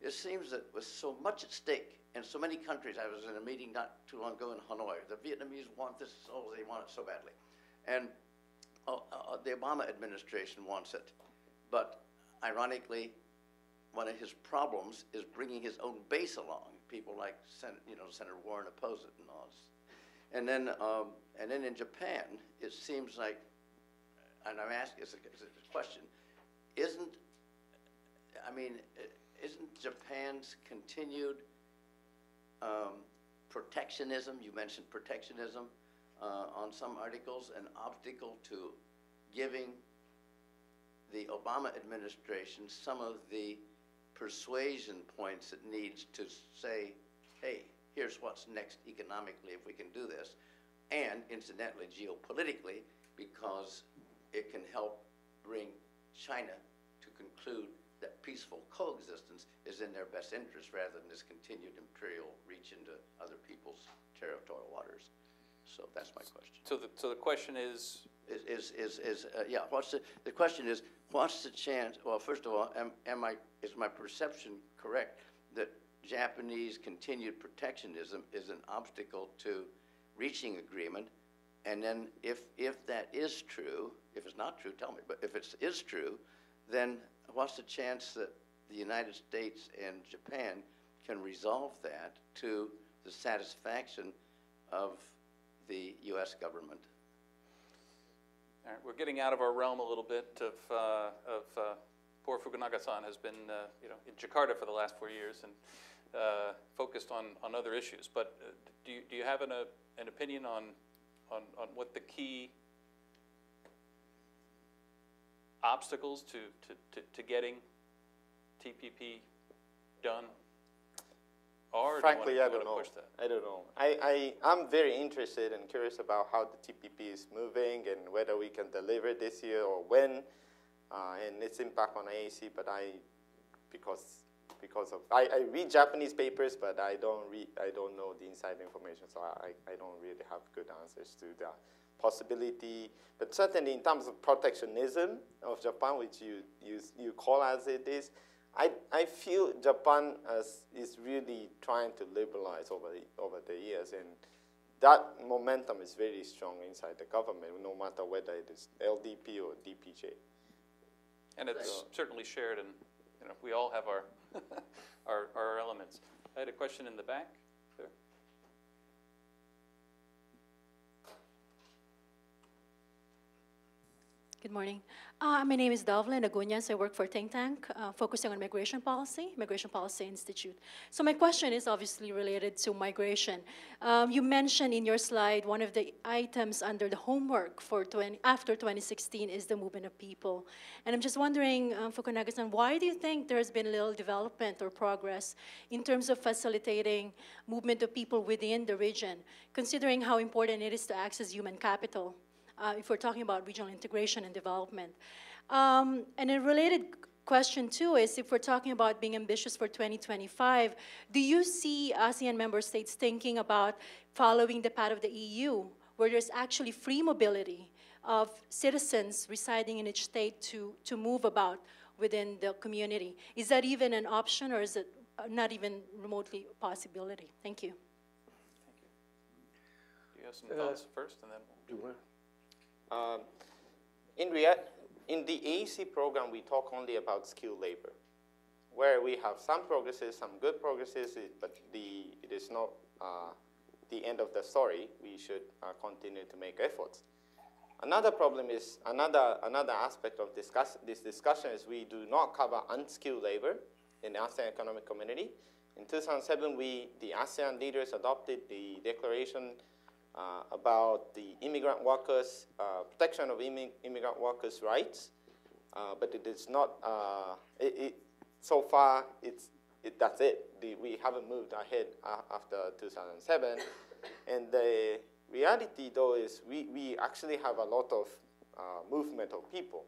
It seems that with so much at stake in so many countries, I was in a meeting not too long ago in Hanoi, the Vietnamese want this, oh, they want it so badly. And the Obama administration wants it. But ironically, one of his problems is bringing his own base along. People like Senator Warren oppose it and all this. And then in Japan, it seems like, and I'm asking, it's a question, isn't Japan's continued protectionism, you mentioned protectionism on some articles, an obstacle to giving the Obama administration some of the persuasion points it needs to say, hey, here's what's next economically if we can do this, and incidentally geopolitically, because it can help bring China to conclude that peaceful coexistence is in their best interest rather than this continued imperial reach into other people's territorial waters. So that's my question. So the question is? The question is, what's the chance, well, first of all, is my perception correct that Japanese continued protectionism is an obstacle to reaching agreement? And then if that is true, if it's not true, tell me, but if it is true, then what's the chance that the United States and Japan can resolve that to the satisfaction of the U.S. government? All right, we're getting out of our realm a little bit of poor Fukunaga-san has been in Jakarta for the last 4 years and focused on other issues. But do you have an opinion on what the key obstacles to getting TPP done are? Frankly, I don't know. I don't know. I'm very interested and curious about how the TPP is moving and whether we can deliver this year or when, and its impact on AAC. But I read Japanese papers, but I don't know the inside information, so I don't really have good answers to the possibility. But certainly in terms of protectionism of Japan, which you call as it is, I feel Japan is really trying to liberalize over the years, and that momentum is very strong inside the government, no matter whether it is LDP or DPJ. And it's certainly shared, and we all have our our elements. I had a question in the back there. Good morning. My name is Davlin Agunyas. I work for a think tank focusing on Migration Policy Institute. So my question is obviously related to migration. You mentioned in your slide one of the items under the homework for after 2016 is the movement of people. And I'm just wondering, Fukunaga-san, why do you think there has been little development or progress in terms of facilitating movement of people within the region, considering how important it is to access human capital? If we're talking about regional integration and development. And a related question too is, if we're talking about being ambitious for 2025, do you see ASEAN member states thinking about following the path of the EU, where there's actually free mobility of citizens residing in each state to move about within the community? Is that even an option, or is it not even remotely a possibility? Thank you. Thank you. Do you have some thoughts first, and then we'll... In the AEC program, we talk only about skilled labor, where we have some progresses, some good progresses, but it is not the end of the story. We should continue to make efforts. Another problem is, another aspect of this discussion is we do not cover unskilled labor in the ASEAN Economic Community. In 2007, the ASEAN leaders adopted the declaration about the immigrant workers, protection of immigrant workers' rights, but it is not, so far, that's it. We haven't moved ahead after 2007. And the reality, though, is we actually have a lot of movement of people,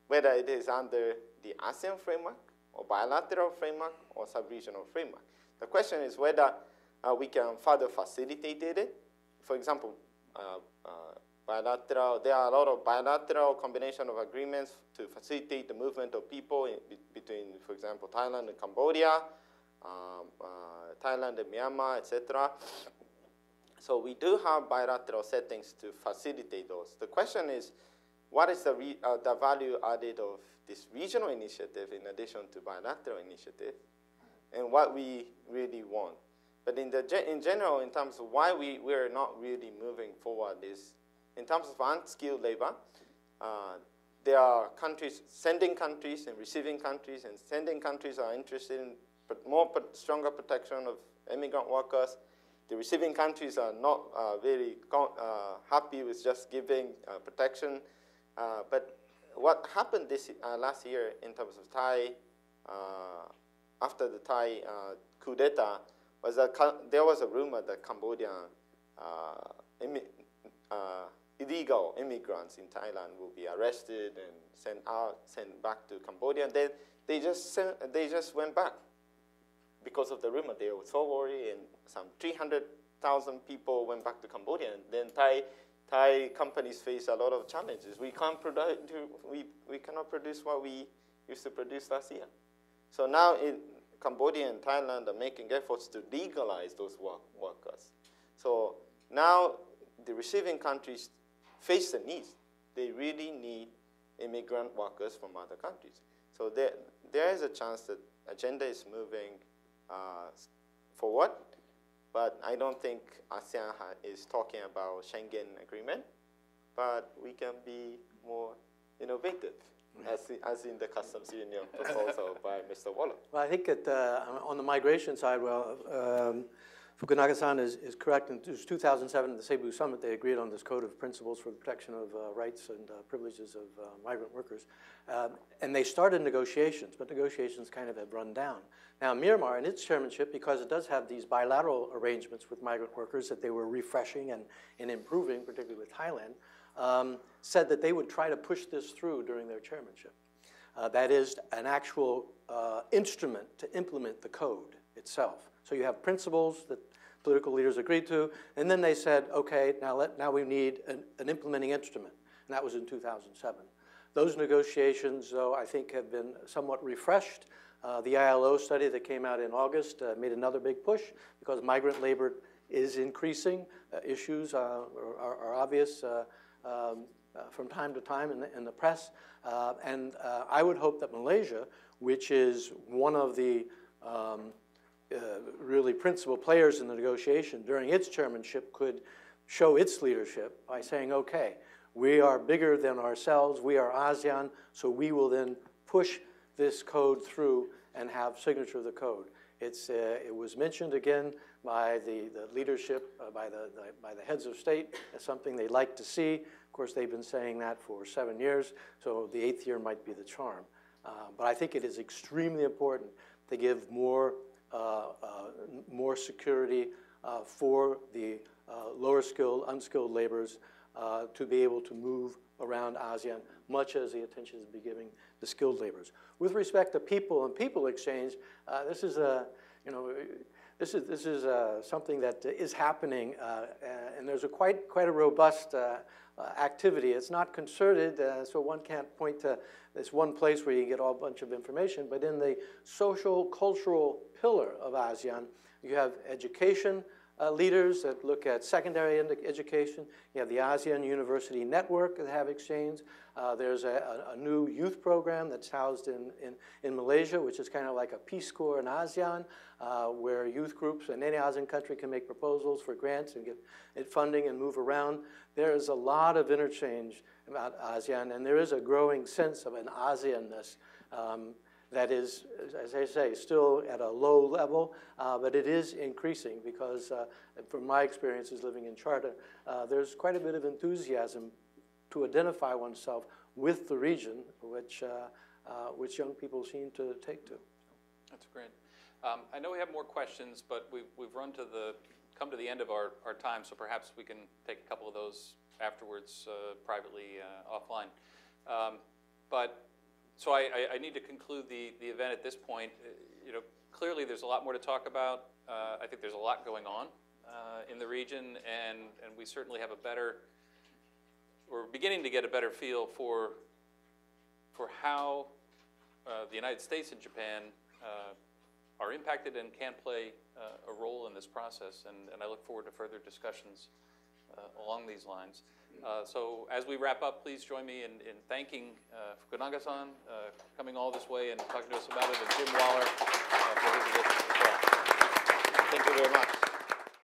whether it is under the ASEAN framework, or bilateral framework, or sub-regional framework. The question is whether we can further facilitate it. For example, there are a lot of bilateral combination of agreements to facilitate the movement of people between, for example, Thailand and Cambodia, Thailand and Myanmar, etc. So we do have bilateral settings to facilitate those. The question is, what is the value added of this regional initiative in addition to bilateral initiative, and what we really want? But in general, in terms of why we're not really moving forward is, in terms of unskilled labor, there are countries, sending countries and receiving countries, and sending countries are interested in stronger protection of immigrant workers. The receiving countries are not very happy with just giving protection. But what happened last year in terms of Thai, after the Thai coup d'etat, was that there was a rumor that Cambodian illegal immigrants in Thailand will be arrested and sent back to Cambodia. And then they just went back because of the rumor. They were so worried, and some 300,000 people went back to Cambodia. And then Thai companies face a lot of challenges. We cannot produce what we used to produce last year. So now Cambodia and Thailand are making efforts to legalize those workers. So now the receiving countries face the needs. They really need immigrant workers from other countries. So there is a chance that agenda is moving forward, but I don't think ASEAN is talking about Schengen agreement, but we can be more innovative, as in the customs union proposal by Mr. Wallar. Well, I think that on the migration side, Fukunaga-san is correct. In 2007, at the Cebu Summit, they agreed on this code of principles for the protection of rights and privileges of migrant workers. And they started negotiations, but negotiations kind of have run down. Now, Myanmar, in its chairmanship, because it does have these bilateral arrangements with migrant workers that they were refreshing and improving, particularly with Thailand, said that they would try to push this through during their chairmanship. That is an actual instrument to implement the code itself. So you have principles that political leaders agreed to, and then they said, okay, now we need an implementing instrument, and that was in 2007. Those negotiations, though, I think have been somewhat refreshed. The ILO study that came out in August made another big push because migrant labor is increasing. Issues are obvious from time to time in the press. And I would hope that Malaysia, which is one of the really principal players in the negotiation during its chairmanship, could show its leadership by saying, okay, we are bigger than ourselves, we are ASEAN, so we will then push this code through and have signature of the code. It was mentioned again by the leadership, by the heads of state, as something they'd like to see. Of course, they've been saying that for 7 years, so the 8th year might be the charm. But I think it is extremely important to give more security for the lower skilled, unskilled laborers to be able to move around ASEAN, much as the attention is being given to skilled laborers. With respect to people and people exchange, this is something that is happening, and there's quite a robust activity. It's not concerted, so one can't point to this one place where you get a bunch of information, but in the social, cultural pillar of ASEAN, you have education leaders that look at secondary education. You have the ASEAN University Network that have exchange. There's a new youth program that's housed in Malaysia, which is kind of like a Peace Corps in ASEAN, where youth groups in any ASEAN country can make proposals for grants and get funding and move around. There is a lot of interchange about ASEAN, and there is a growing sense of an ASEAN-ness that is, as I say, still at a low level, but it is increasing because, from my experiences living in Charter, there's quite a bit of enthusiasm to identify oneself with the region, which young people seem to take to. That's great. I know we have more questions, but we've come to the end of our time, so perhaps we can take a couple of those afterwards, privately, offline. So I need to conclude the event at this point. clearly there's a lot more to talk about. I think there's a lot going on in the region, and we certainly have we're beginning to get a better feel for how the United States and Japan are impacted and can play a role in this process, and I look forward to further discussions along these lines. So as we wrap up, please join me in thanking Fukunaga-san coming all this way and talking to us about it, and Jim Wallar for his addition as well. Thank you very much.